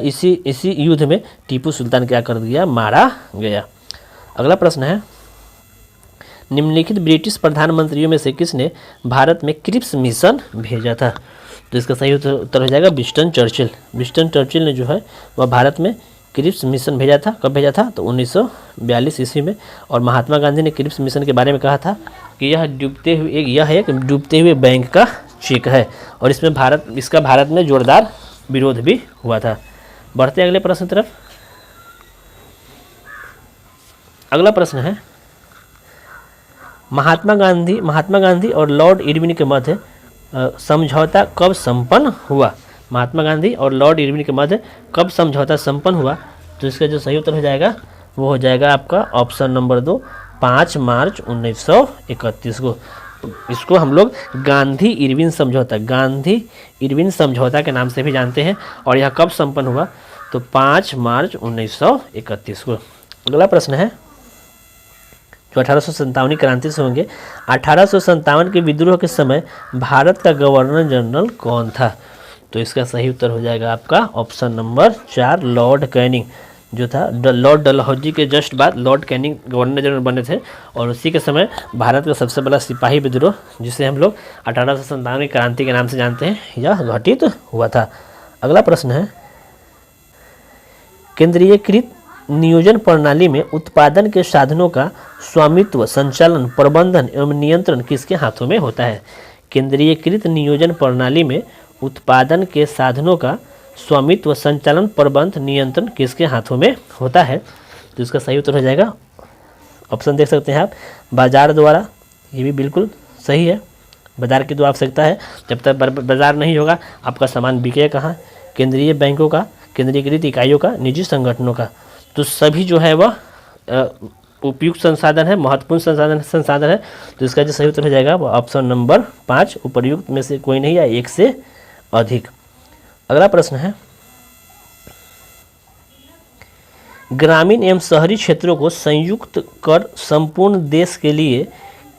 इसी युद्ध में टीपू सुल्तान क्या कर दिया? मारा गया। अगला प्रश्न है, निम्नलिखित ब्रिटिश प्रधानमंत्रियों में से किसने भारत में क्रिप्स मिशन भेजा था? तो इसका सही उत्तर हो जाएगा विंस्टन चर्चिल। विंस्टन चर्चिल ने जो है वह भारत में क्रिप्स मिशन भेजा था। कब भेजा था? तो 1942 ईस्वी में। और महात्मा गांधी ने क्रिप्स मिशन के बारे में कहा था कि यह एक डूबते हुए बैंक का चेक है और इसका भारत में जोरदार विरोध भी हुआ था। बढ़ते अगले प्रश्न की तरफ। अगला प्रश्न है, महात्मा गांधी और लॉर्ड इरविन के मध्य समझौता कब संपन्न हुआ? महात्मा गांधी और लॉर्ड इरविन के मध्य कब समझौता संपन्न हुआ? तो इसका जो सही उत्तर हो जाएगा वो हो जाएगा आपका ऑप्शन नंबर 2, 5 मार्च 1931 को। इसको हम लोग गांधी इरविन समझौता के नाम से भी जानते हैं। और यह कब संपन्न हुआ? तो 5 मार्च 1931 को। अगला प्रश्न है, जो 1857 क्रांति से होंगे। 1857 के विद्रोह के समय भारत का गवर्नर जनरल कौन था? तो इसका सही उत्तर हो जाएगा आपका ऑप्शन नंबर 4, लॉर्ड कैनिंग जो था। लॉर्ड डलहौजी के जस्ट बाद लॉर्ड कैनिंग गवर्नर जनरल बने थे और उसी के समय भारत का सबसे बड़ा सिपाही विद्रोह, जिसे हम लोग 1857 क्रांति के नाम से जानते हैं, यह घटित हुआ था। अगला प्रश्न है, केंद्रीयकृत नियोजन प्रणाली में उत्पादन के साधनों का स्वामित्व, संचालन, प्रबंधन एवं नियंत्रण किसके हाथों में होता है? केंद्रीयकृत नियोजन प्रणाली में उत्पादन के साधनों का स्वामित्व, संचालन, प्रबंधन, नियंत्रण किसके हाथों में होता है? तो इसका सही उत्तर हो जाएगा, ऑप्शन देख सकते हैं आप, बाजार द्वारा। ये भी बिल्कुल सही है, बाजार की तो आवश्यकता है। जब तक बाजार नहीं होगा आपका सामान बिकेगा कहाँ? केंद्रीय बैंकों का, केंद्रीयकृत इकाइयों का, निजी संगठनों का। तो सभी जो है वह उपयुक्त संसाधन है, महत्वपूर्ण संसाधन है। तो इसका जो सही उत्तर हो जाएगा वो ऑप्शन नंबर 5, उपर्युक्त में से कोई नहीं या एक से अधिक। अगला प्रश्न है, ग्रामीण एवं शहरी क्षेत्रों को संयुक्त कर संपूर्ण देश के लिए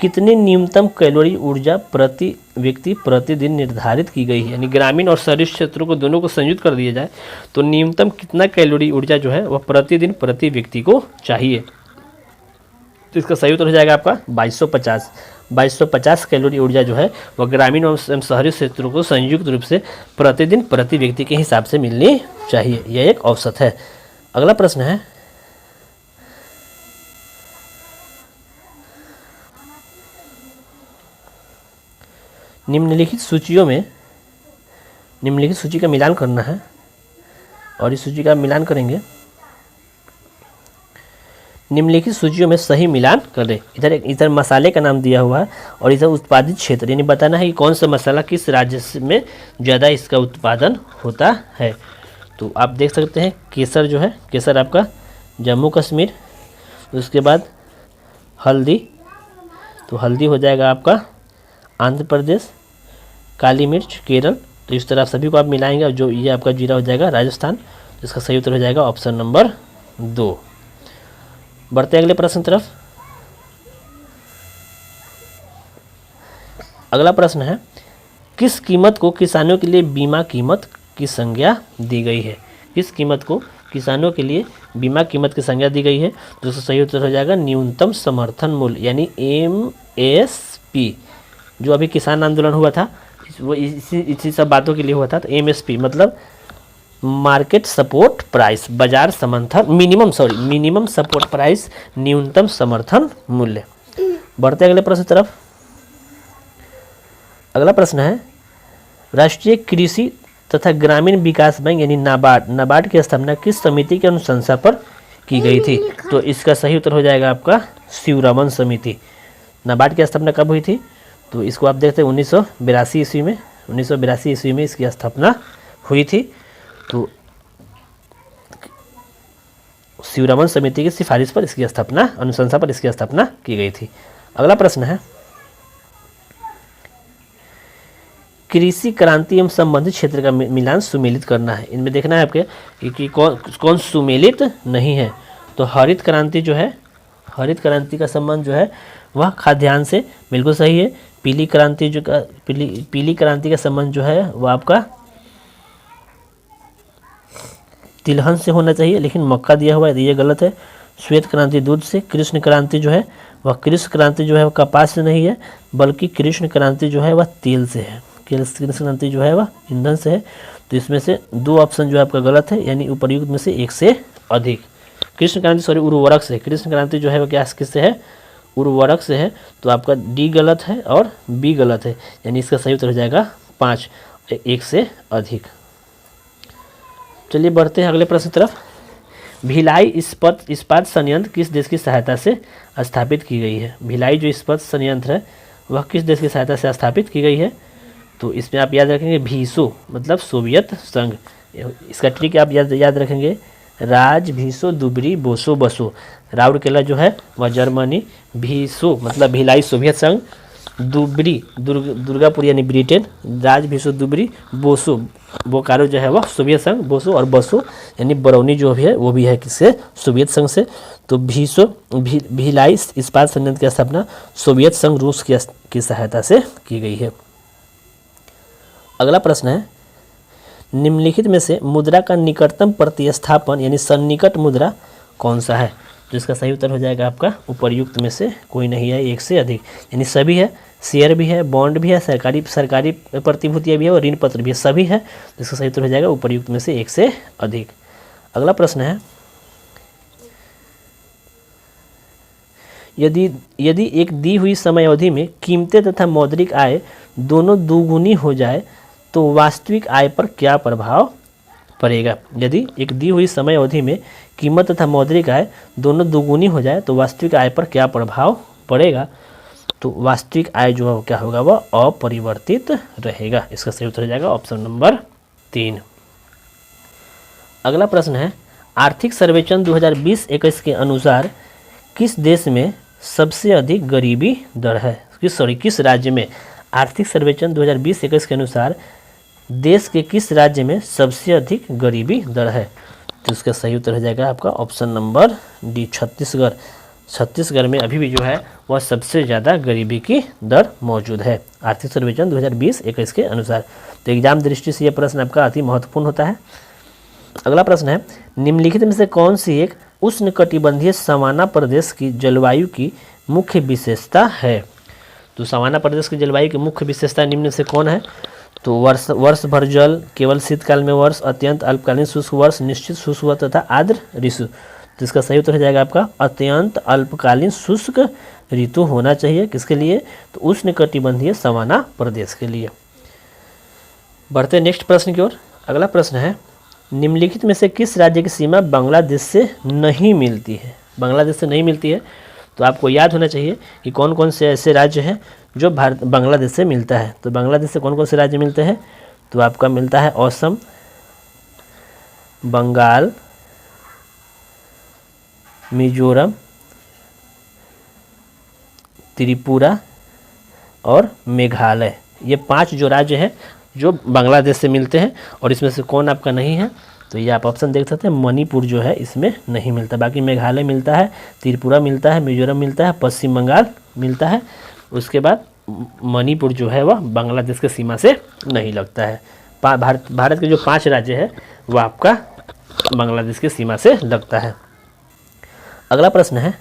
कितनी न्यूनतम कैलोरी ऊर्जा प्रति व्यक्ति प्रतिदिन निर्धारित की गई है? यानी ग्रामीण और शहरी क्षेत्रों को दोनों को संयुक्त कर दिया जाए तो न्यूनतम कितना कैलोरी ऊर्जा जो है वह प्रतिदिन प्रति व्यक्ति को चाहिए? तो इसका सही उत्तर हो जाएगा आपका 2250 कैलोरी ऊर्जा जो है वह ग्रामीण और शहरी क्षेत्रों को संयुक्त रूप से प्रतिदिन प्रति व्यक्ति के हिसाब से मिलनी चाहिए। यह एक औसत है। अगला प्रश्न है, निम्नलिखित सूची का मिलान करना है और इस सूची का मिलान करेंगे। निम्नलिखित सूचियों में सही मिलान कर दे। इधर मसाले का नाम दिया हुआ है और इधर उत्पादित क्षेत्र, यानी बताना है कि कौन सा मसाला किस राज्य में ज़्यादा इसका उत्पादन होता है। तो आप देख सकते हैं केसर जो है, केसर आपका जम्मू कश्मीर, उसके बाद हल्दी, तो हल्दी हो जाएगा आपका आंध्र प्रदेश, काली मिर्च केरल। तो इस तरह सभी को आप मिलाएंगे और जो ये आपका जीरा हो जाएगा राजस्थान। तो इसका सही उत्तर हो जाएगा ऑप्शन नंबर 2। बढ़ते हैं अगले प्रश्न की तरफ। अगला प्रश्न है, किस कीमत को किसानों के लिए बीमा कीमत की संज्ञा दी गई है? किस कीमत को किसानों के लिए बीमा कीमत की संज्ञा दी गई है? तो इसका सही उत्तर हो जाएगा न्यूनतम समर्थन मूल्य यानी MSP। जो अभी किसान आंदोलन हुआ था वो इसी सब बातों के लिए हुआ था। तो MSP मतलब मार्केट सपोर्ट प्राइस, बाजार समर्थन मिनिमम सपोर्ट प्राइस, न्यूनतम समर्थन मूल्य। बढ़ते अगले प्रश्न तरफ। अगला प्रश्न है, राष्ट्रीय कृषि तथा ग्रामीण विकास बैंक यानी नाबार्ड की स्थापना किस समिति की अनुशंसा पर की गई थी? तो इसका सही उत्तर हो जाएगा आपका शिवरमन समिति। नाबार्ड की स्थापना कब हुई थी? तो इसको आप देखते हैं 1982 ईस्वी में। 1982 ईस्वी में इसकी स्थापना हुई थी। तो शिवरमन समिति की सिफारिश पर इसकी स्थापना, अनुशंसा पर इसकी स्थापना की गई थी। अगला प्रश्न है, कृषि क्रांति एवं संबंधित क्षेत्र का मिलान सुमेलित करना है। इनमें देखना है आपके कि कौन सुमेलित नहीं है। तो हरित क्रांति जो है, हरित क्रांति का संबंध जो है वह खाद्यान्न से बिल्कुल सही है। पीली क्रांति पीली क्रांति का संबंध जो है वह आपका तिलहन से होना चाहिए, लेकिन मक्का दिया हुआ है, ये गलत है। श्वेत क्रांति दूध से। कृष्ण क्रांति जो है वह कपास से नहीं है, बल्कि कृष्ण क्रांति जो है वह तेल से है। कृष्ण क्रांति जो है वह ईंधन से है। तो इसमें से 2 ऑप्शन जो है आपका गलत है, यानी उपर्युक्त में से एक से अधिक। कृष्ण क्रांति उर्वरक से, कृष्ण क्रांति जो है वह क्या किससे है? उर्वरक से है। तो आपका डी गलत है और बी गलत है, यानी इसका सही उत्तर हो जाएगा 5, एक से अधिक। चलिए बढ़ते हैं अगले प्रश्न की तरफ। भिलाई इस्पात संयंत्र किस देश की सहायता से स्थापित की गई है? भिलाई जो इस्पात संयंत्र है वह किस देश की सहायता से स्थापित की गई है? तो इसमें आप याद रखेंगे भीसो मतलब सोवियत संघ। इसका ट्रिक आप याद रखेंगे, राज भीसो दुबरी बोसो बसो। राउरकेला जो है वह जर्मनी, भीसो मतलब भिलाई सोवियत संघ, दुबरी दुर्गापुर यानी ब्रिटेन, राज भीसो दुबरी, बोसो बोकारो जो है वह सोवियत संघ, बोसो और बसो यानी बरौनी जो भी है वो भी है किससे? सोवियत संघ से। तो भिलाई इस्पात संयंत्र की स्थापना सोवियत संघ रूस की सहायता से की गई है। अगला प्रश्न है, निम्नलिखित में से मुद्रा का निकटतम प्रतिस्थापन यानी सन्निकट मुद्रा कौन सा है? तो इसका सही उत्तर हो जाएगा आपका उपर्युक्त में से कोई नहीं है, एक से अधिक, यानी सभी है। शेयर भी है, बॉन्ड भी है, सरकारी प्रतिभूतियाँ भी है और ऋण पत्र भी है, सभी है। तो इसका सही उत्तर हो जाएगा उपर्युक्त में से एक से अधिक। अगला प्रश्न है, यदि एक दी हुई समय अवधि में कीमतें तथा मौद्रिक आय दोनों दोगुनी हो जाए तो वास्तविक आय पर क्या प्रभाव पड़ेगा? यदि एक दी हुई समय अवधि में कीमत तथा मौद्रिक आय दोनों दोगुनी हो जाए तो वास्तविक आय पर क्या प्रभाव पड़ेगा? तो वास्तविक आय जो है क्या होगा? वह अपरिवर्तित रहेगा। इसका सही उत्तर हो जाएगा ऑप्शन नंबर 3। अगला प्रश्न है, आर्थिक सर्वेक्षण 2020-21 के अनुसार किस देश में सबसे अधिक गरीबी दर है? किस राज्य में? आर्थिक सर्वेक्षण 2020-21 के अनुसार देश के किस राज्य में सबसे अधिक गरीबी दर है? तो इसका सही उत्तर हो जाएगा आपका option number D, Chhattisgarh. Chhattisgarh में अभी भी जो है वह सबसे ज़्यादा गरीबी की दर मौजूद है आर्थिक सर्वेक्षण 2020-21 के अनुसार। तो एग्जाम दृष्टि से यह प्रश्न आपका अति महत्वपूर्ण होता है। अगला प्रश्न है, निम्नलिखित में से कौन सी एक उष्णकटिबंधीय सवाना प्रदेश की जलवायु की मुख्य विशेषता है? तो सवाना प्रदेश की जलवायु की मुख्य विशेषता निम्न से कौन है? तो वर्ष भर जल, केवल शीतकाल में वर्ष, अत्यंत अल्पकालीन शुष्क वर्ष, निश्चित शुष्क तथा आर्द्र ऋतु। तो इसका सही उत्तर हो जाएगा आपका अत्यंत अल्पकालीन शुष्क ऋतु होना चाहिए। किसके लिए? तो उष्णकटिबंधीय सवाना प्रदेश के लिए। बढ़ते नेक्स्ट प्रश्न की ओर। अगला प्रश्न है, निम्नलिखित में से किस राज्य की सीमा बांग्लादेश से नहीं मिलती है? बांग्लादेश से नहीं मिलती है तो आपको याद होना चाहिए कि कौन कौन से ऐसे राज्य हैं जो बांग्लादेश से मिलता है। तो बांग्लादेश से कौन कौन से राज्य मिलते हैं? तो आपका मिलता है असम, बंगाल, मिजोरम, त्रिपुरा और मेघालय, ये 5 जो राज्य हैं जो बांग्लादेश से मिलते हैं। और इसमें से कौन आपका नहीं है, तो ये आप ऑप्शन देख सकते हैं, मणिपुर जो है इसमें नहीं मिलता। बाकी मेघालय मिलता है, त्रिपुरा मिलता है, मिजोरम मिलता है, पश्चिम बंगाल मिलता है। उसके बाद मणिपुर जो है वह बांग्लादेश के सीमा से नहीं लगता है। भारत के जो 5 राज्य है वह आपका बांग्लादेश की सीमा से लगता है। अगला प्रश्न है,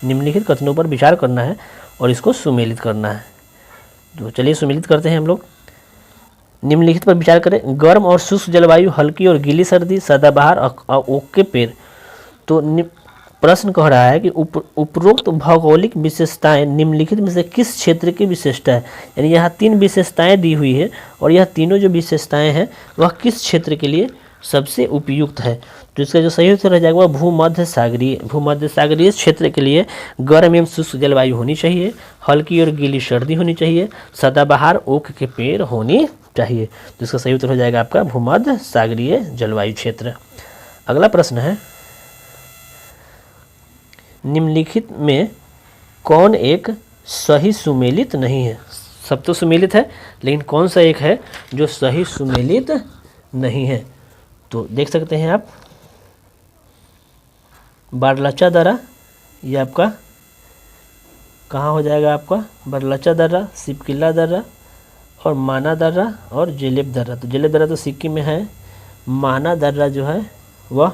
निम्नलिखित कथनों पर विचार करना है और इसको सुमेलित करना है। तो चलिए सुमेलित करते हैं हम लोग। निम्नलिखित पर विचार करें। गर्म और शुष्क जलवायु, हल्की और गीली सर्दी, सदाबहार और ओक के पेड़। तो प्रश्न कह रहा है कि उपरोक्त भौगोलिक विशेषताएं निम्नलिखित में से किस क्षेत्र की विशेषता है। यानी यहाँ 3 विशेषताएं दी हुई है और यह तीनों जो विशेषताएं हैं वह किस क्षेत्र के लिए सबसे उपयुक्त है। तो इसका जो सही उत्तर रह जाएगा वह भूमध्य सागरीय क्षेत्र के लिए गर्म एवं शुष्क जलवायु होनी चाहिए, हल्की और गीली सर्दी होनी चाहिए, सदाबहार ओक के पेड़ होनी चाहिए। तो इसका सही उत्तर हो जाएगा आपका भूमध्य सागरीय जलवायु क्षेत्र। अगला प्रश्न है, निम्नलिखित में कौन एक सही सुमेलित नहीं है। सब तो सुमेलित है, लेकिन कौन सा एक है जो सही सुमेलित नहीं है। तो देख सकते हैं आप, बारलाचा दर्रा, ये आपका कहाँ हो जाएगा, आपका बारलाचा दर्रा, सिपकिला दर्रा और माना दर्रा और जेलेब दर्रा। तो जेलेब दर्रा तो सिक्किम में है, माना दर्रा जो है वह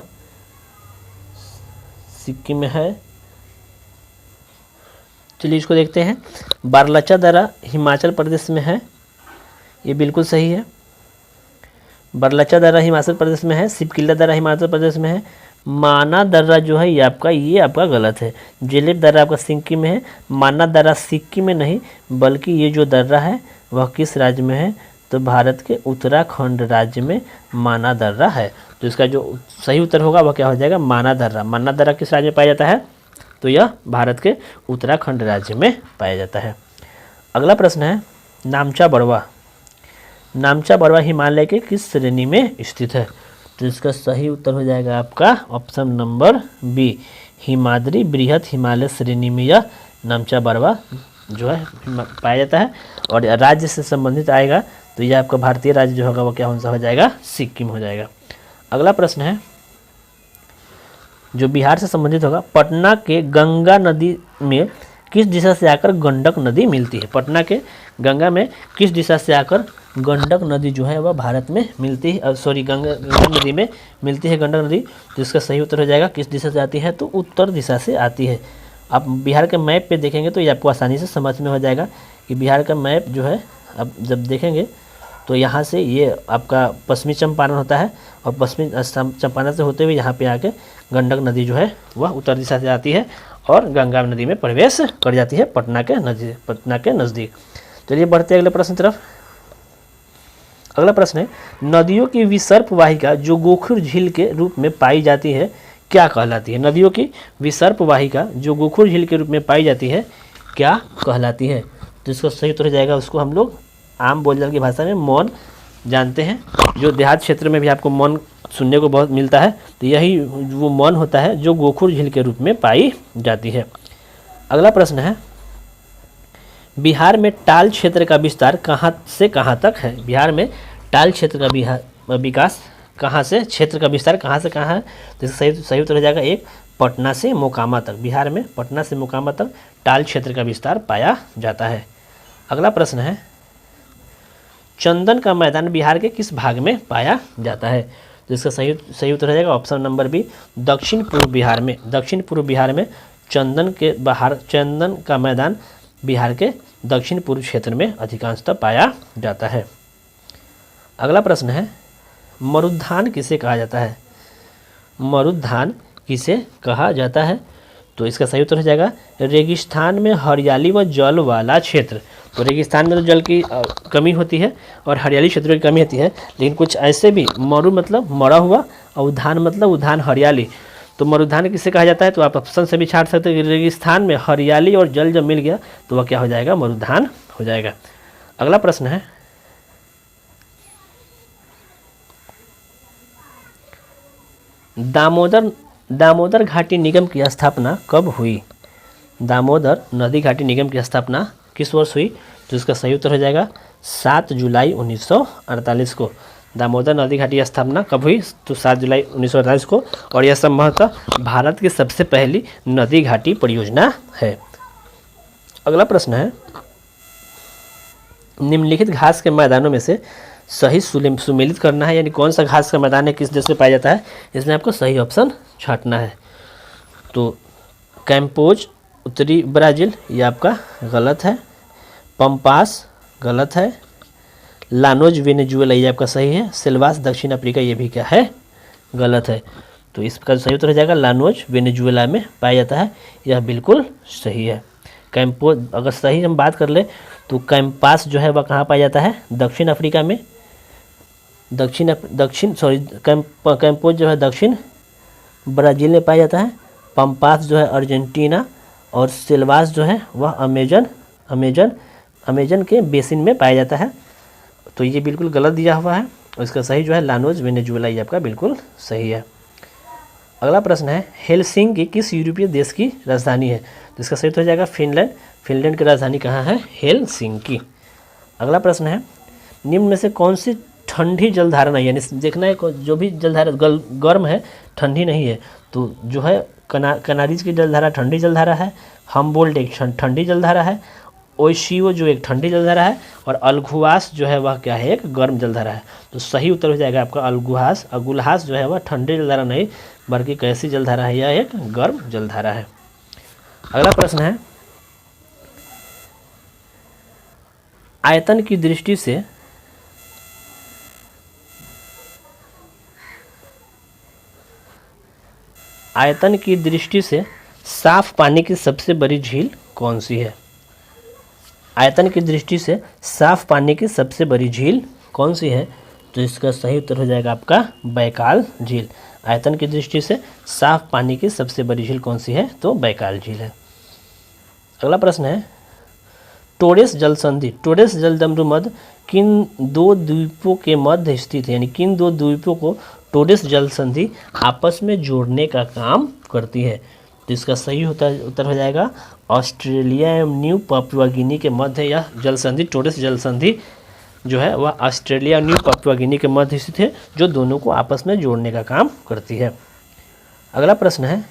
सिक्किम में है। चलिए इसको देखते हैं। बारलाचा दर्रा हिमाचल प्रदेश में है, ये बिल्कुल सही है। बारलाचा दर्रा हिमाचल प्रदेश में है, सिपकिला दर्रा हिमाचल प्रदेश में है। माना दर्रा जो है ये आपका गलत है। जेलेब दर्रा आपका सिक्किम में है, माना दर्रा सिक्किम में नहीं, बल्कि ये जो दर्रा है वह किस राज्य में है, तो भारत के उत्तराखंड राज्य में माना दर्रा है। तो इसका जो सही उत्तर होगा वह क्या हो जाएगा, माना दर्रा। माना दर्रा किस राज्य में पाया जाता है, तो यह भारत के उत्तराखंड राज्य में पाया जाता है। अगला प्रश्न है, नामचा बरवा हिमालय के किस श्रेणी में स्थित है। तो इसका सही उत्तर हो जाएगा आपका ऑप्शन नंबर बी, हिमाद्री बृहत हिमालय श्रेणी में यह नामचा बरवा जो है पाया जाता है। और राज्य से संबंधित आएगा तो यह आपका भारतीय राज्य जो होगा वो क्या हो जाएगा, सिक्किम हो जाएगा। अगला प्रश्न है जो बिहार से संबंधित होगा, पटना के गंगा नदी में किस दिशा से आकर गंडक नदी मिलती है। पटना के गंगा में किस दिशा से आकर गंडक नदी जो है वह भारत में मिलती है, गंगा नदी में मिलती है गंडक नदी। तो इसका सही उत्तर हो जाएगा किस दिशा से आती है, तो उत्तर दिशा से आती है। आप बिहार के मैप पे देखेंगे तो ये आपको आसानी से समझ में हो जाएगा कि बिहार का मैप जो है अब जब देखेंगे तो यहाँ से ये आपका पश्चिमी चंपारण होता है और पश्चिमी चंपारण से होते हुए यहाँ पे आके गंडक नदी जो है वह उत्तर दिशा से आती है और गंगा नदी में प्रवेश कर जाती है पटना के नज़दीक। चलिए बढ़ते हैं अगले प्रश्न तरफ। अगला प्रश्न है, नदियों की विसर्प वाहिका जो गोखुर झील के रूप में पाई जाती है क्या कहलाती है। नदियों की विसर्प वाहिका जो गोखुर झील के रूप में पाई जाती है क्या कहलाती है। तो इसका सही उत्तर हो जाएगा, उसको हम लोग आम बोलचाल की भाषा में मौन जानते हैं। जो देहात क्षेत्र में भी आपको मौन सुनने को बहुत मिलता है, तो यही वो मौन होता है जो गोखुर झील के रूप में पाई जाती है। अगला प्रश्न है, बिहार में टाल क्षेत्र का विस्तार कहाँ से कहाँ तक है। बिहार में टाल क्षेत्र का विकास कहाँ से, क्षेत्र का विस्तार कहाँ से कहाँ है। तो इसका सही उत्तर हो जाएगा एक, पटना से मोकामा तक। बिहार में पटना से मोकामा तक टाल क्षेत्र का विस्तार पाया जाता है। अगला प्रश्न है, चंदन का मैदान बिहार के किस भाग में पाया जाता है। तो इसका सही उत्तर हो जाएगा ऑप्शन नंबर बी, दक्षिण पूर्व बिहार में। दक्षिण पूर्व बिहार में चंदन का मैदान बिहार के दक्षिण पूर्व क्षेत्र में अधिकांशतः पाया जाता है। अगला प्रश्न है, मरुद्यान किसे कहा जाता है। मरुद्यान किसे कहा जाता है। तो इसका सही उत्तर हो जाएगा, रेगिस्तान में हरियाली व जल वाला क्षेत्र। तो रेगिस्तान में तो जल की कमी होती है और हरियाली क्षेत्रों की कमी होती है, लेकिन कुछ ऐसे भी, मरु मतलब मरा हुआ और उद्यान मतलब उद्यान हरियाली। तो मरुद्यान किसे कहा जाता है, तो आप ऑप्शन से भी छाट सकते हैं कि रेगिस्तान में हरियाली और जल जब मिल गया तो वह क्या हो जाएगा, मरुद्यान हो जाएगा। अगला प्रश्न है, दामोदर दामोदर घाटी निगम की स्थापना कब हुई? दामोदर नदी घाटी निगम की स्थापना किस वर्ष हुई? तो इसका सही उत्तर हो जाएगा 7 जुलाई 1948 को। दामोदर नदी घाटी की स्थापना कब हुई? तो 7 जुलाई 1948 को। और यह संभवतः भारत की सबसे पहली नदी घाटी परियोजना है। अगला प्रश्न है, निम्नलिखित घास के मैदानों में से सही सुमेलित करना है, यानी कौन सा घास का मैदान है, किस देश में पाया जाता है, इसमें आपको सही ऑप्शन छांटना है। तो कैंपोज उत्तरी ब्राज़ील, ये आपका गलत है। पंपास गलत है। लानोज वेनेजुएला, ये आपका सही है। सिल्वास दक्षिण अफ्रीका, ये भी क्या है, गलत है। तो इसका सही उत्तर हो जाएगा लानोज वेनेजुएला में पाया जाता है, यह बिल्कुल सही है। कैंपोज, अगर सही हम बात कर ले तो कैंपास जो है वह कहाँ पाया जाता है? दक्षिण अफ्रीका में। कैंपोज जो है दक्षिण ब्राज़ील में पाया जाता है। पंपास जो है अर्जेंटीना, और सिल्वास जो है वह अमेजन के बेसिन में पाया जाता है। तो ये बिल्कुल गलत दिया हुआ है, और इसका सही जो है लानोज वेनेजुएला, ये आपका बिल्कुल सही है। अगला प्रश्न है, हेलसिंकी किस यूरोपीय देश की राजधानी है? तो इसका सही हो जाएगा फिनलैंड। फिनलैंड की राजधानी कहाँ है? हेलसिंकी। अगला प्रश्न है, निम्न में से कौन सी ठंडी जलधारा नहीं, यानी देखना है जो भी जलधारा गर्म है, ठंडी नहीं है। तो जो है कनारीज की जलधारा ठंडी जलधारा है। हम्बोल्ट एक ठंडी जलधारा है। ओशियो जो एक ठंडी जलधारा है, और अलगुआस जो है वह क्या है? एक गर्म जलधारा है। तो सही उत्तर हो जाएगा आपका अलगुआस। अगुलहास जो है वह ठंडी जलधारा नहीं, बल्कि कैसी जलधारा है? यह एक गर्म जलधारा है। अगला प्रश्न है, आयतन की दृष्टि से साफ पानी की सबसे बड़ी झील कौन सी है? आयतन की दृष्टि से साफ पानी की सबसे बड़ी झील कौन सी है? तो इसका सही उत्तर हो जाएगा आपका बैकाल झील। आयतन की दृष्टि से साफ पानी की सबसे बड़ी झील कौन सी है? तो बैकाल झील है। अगला प्रश्न है, टोरेस जल संधि, टोरेस जलदम्रु मध्य किन दो द्वीपों के मध्य स्थित है? यानी किन दो द्वीपों को टोरेस जल संधि आपस में जोड़ने का काम करती है? तो इसका सही उत्तर हो जाएगा ऑस्ट्रेलिया एवं न्यू पापुआ गिनी के मध्य यह जल संधि, टोरेस जल संधि जो है वह ऑस्ट्रेलिया और न्यू पापुआ गिनी के मध्य स्थित है, जो दोनों को आपस में जोड़ने का काम करती है। अगला प्रश्न है,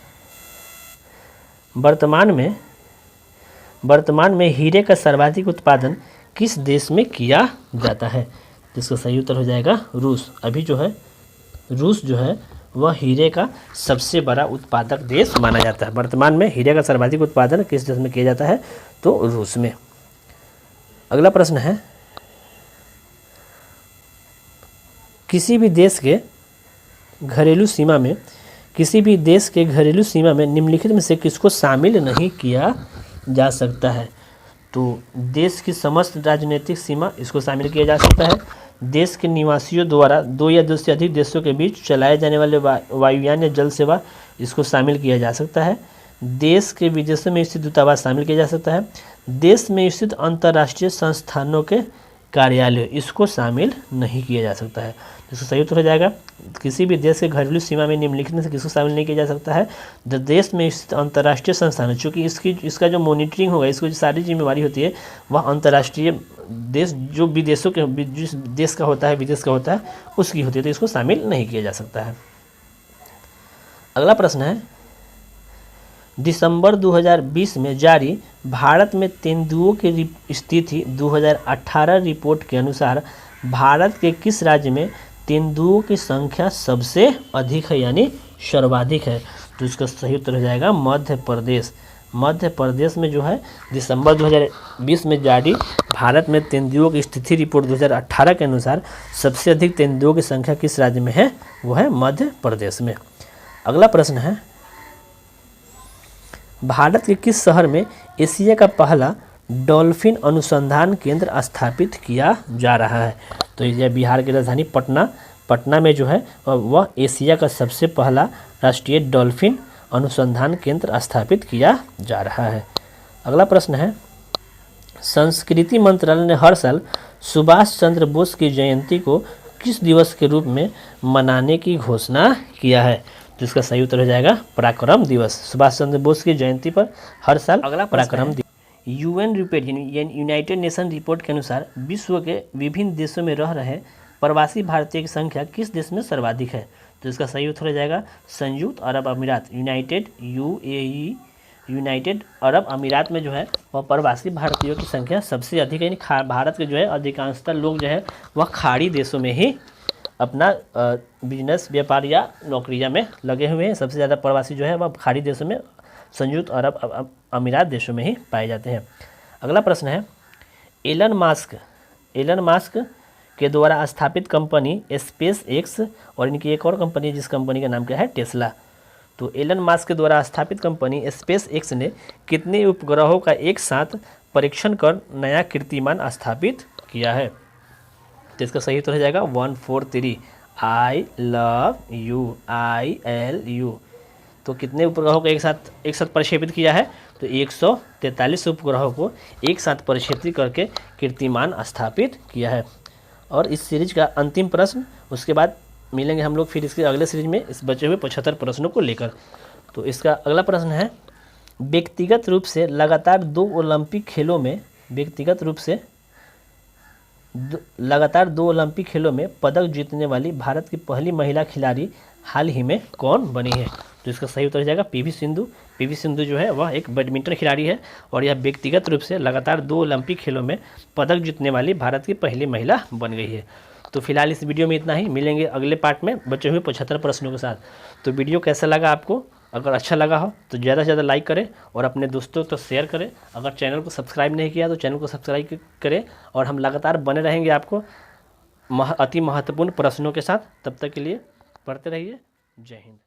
वर्तमान में हीरे का सर्वाधिक उत्पादन किस देश में किया जाता है? जिसका सही उत्तर हो जाएगा रूस। अभी जो है रूस जो है वह हीरे का सबसे बड़ा उत्पादक देश माना जाता है। वर्तमान में हीरे का सर्वाधिक उत्पादन किस देश में किया जाता है? तो रूस में। अगला प्रश्न है, किसी भी देश के घरेलू सीमा में निम्नलिखित में से किसको शामिल नहीं किया जा सकता है? तो देश की समस्त राजनीतिक सीमा, इसको शामिल किया जा सकता है। देश के निवासियों द्वारा दो या दो से अधिक देशों के बीच चलाए जाने वाले वायुयान या जल सेवा, इसको शामिल किया जा सकता है। देश के विदेशों में स्थित दूतावास शामिल किया जा सकता है। देश में स्थित अंतर्राष्ट्रीय संस्थानों के कार्यालय, इसको शामिल नहीं किया जा सकता है। इसको सही उत्तर हो जाएगा, किसी भी देश के घरेलू सीमा में निम्नलिखित में से किसको शामिल नहीं किया जा सकता है? देश में स्थित अंतर्राष्ट्रीय संस्थान, चूँकि इसका जो मॉनिटरिंग होगा, इसको जो सारी जिम्मेवारी होती है वह अंतर्राष्ट्रीय देश जो विदेशों के जिस देश का होता है, विदेश का होता है, उसकी होती है, तो इसको शामिल नहीं किया जा सकता है। अगला प्रश्न है, दिसंबर 2020 में जारी भारत में तेंदुओं की स्थिति 2018 रिपोर्ट के अनुसार भारत के किस राज्य में तेंदुओं की संख्या सबसे अधिक है, यानी सर्वाधिक है? तो इसका सही उत्तर हो जाएगा मध्य प्रदेश। मध्य प्रदेश में जो है दिसंबर 2020 में जारी भारत में तेंदुओं की स्थिति रिपोर्ट 2018 के अनुसार सबसे अधिक तेंदुओं की संख्या किस राज्य में है? वो है मध्य प्रदेश में। अगला प्रश्न है, भारत के किस शहर में एशिया का पहला डॉल्फिन अनुसंधान केंद्र स्थापित किया जा रहा है? तो यह बिहार की राजधानी पटना में जो है वह एशिया का सबसे पहला राष्ट्रीय डॉल्फिन अनुसंधान केंद्र स्थापित किया जा रहा है। अगला प्रश्न है, संस्कृति मंत्रालय ने हर साल सुभाष चंद्र बोस की जयंती को किस दिवस के रूप में मनाने की घोषणा किया है? तो तो इसका सही उत्तर हो जाएगा पराक्रम दिवस। सुभाष चंद्र बोस की जयंती पर हर साल अगला पराक्रम दिवस। UN report United nation report के अनुसार विश्व के विभिन्न देशों में रह रहे प्रवासी भारतीय की संख्या किस देश में सर्वाधिक है? तो इसका सही उत्तर हो जाएगा संयुक्त अरब अमीरात, यूनाइटेड अरब अमीरात में जो है वह प्रवासी भारतीयों की संख्या सबसे अधिक है। यानी भारत के जो है अधिकांशतः लोग जो है वह खाड़ी देशों में ही अपना बिजनेस व्यापार या नौकरियां में लगे हुए हैं। सबसे ज़्यादा प्रवासी जो है वह खाड़ी देशों में, संयुक्त अरब अमीरात देशों में ही पाए जाते हैं। अगला प्रश्न है, एलन मास्क के द्वारा स्थापित कंपनी स्पेस एक्स और इनकी एक और कंपनी है जिस कंपनी का नाम क्या है, टेस्ला। तो एलन मास्क के द्वारा स्थापित कंपनी स्पेस एक्स ने कितने उपग्रहों का एक साथ परीक्षण कर नया कीर्तिमान स्थापित किया है? तो इसका सही उत्तर हो जाएगा 143। I love you, ILU। तो कितने उपग्रहों को एक साथ प्रक्षेपित किया है? तो 143 उपग्रहों को एक साथ प्रक्षेपित करके कीर्तिमान स्थापित किया है। और इस सीरीज का अंतिम प्रश्न, उसके बाद मिलेंगे हम लोग फिर इसके अगले सीरीज में इस बचे हुए 75 प्रश्नों को लेकर। तो इसका अगला प्रश्न है, व्यक्तिगत रूप से लगातार 2 ओलंपिक खेलों में पदक जीतने वाली भारत की पहली महिला खिलाड़ी हाल ही में कौन बनी है? तो इसका सही उत्तर हो जाएगा पीवी सिंधु जो है वह एक बैडमिंटन खिलाड़ी है और यह व्यक्तिगत रूप से लगातार 2 ओलंपिक खेलों में पदक जीतने वाली भारत की पहली महिला बन गई है। तो फिलहाल इस वीडियो में इतना ही, मिलेंगे अगले पार्ट में बचे हुए 75 प्रश्नों के साथ। तो वीडियो कैसा लगा आपको? अगर अच्छा लगा हो तो ज़्यादा से ज़्यादा लाइक करें और अपने दोस्तों तो शेयर करें। अगर चैनल को सब्सक्राइब नहीं किया तो चैनल को सब्सक्राइब करें और हम लगातार बने रहेंगे आपको अति महत्वपूर्ण प्रश्नों के साथ। तब तक के लिए पढ़ते रहिए। जय हिंद।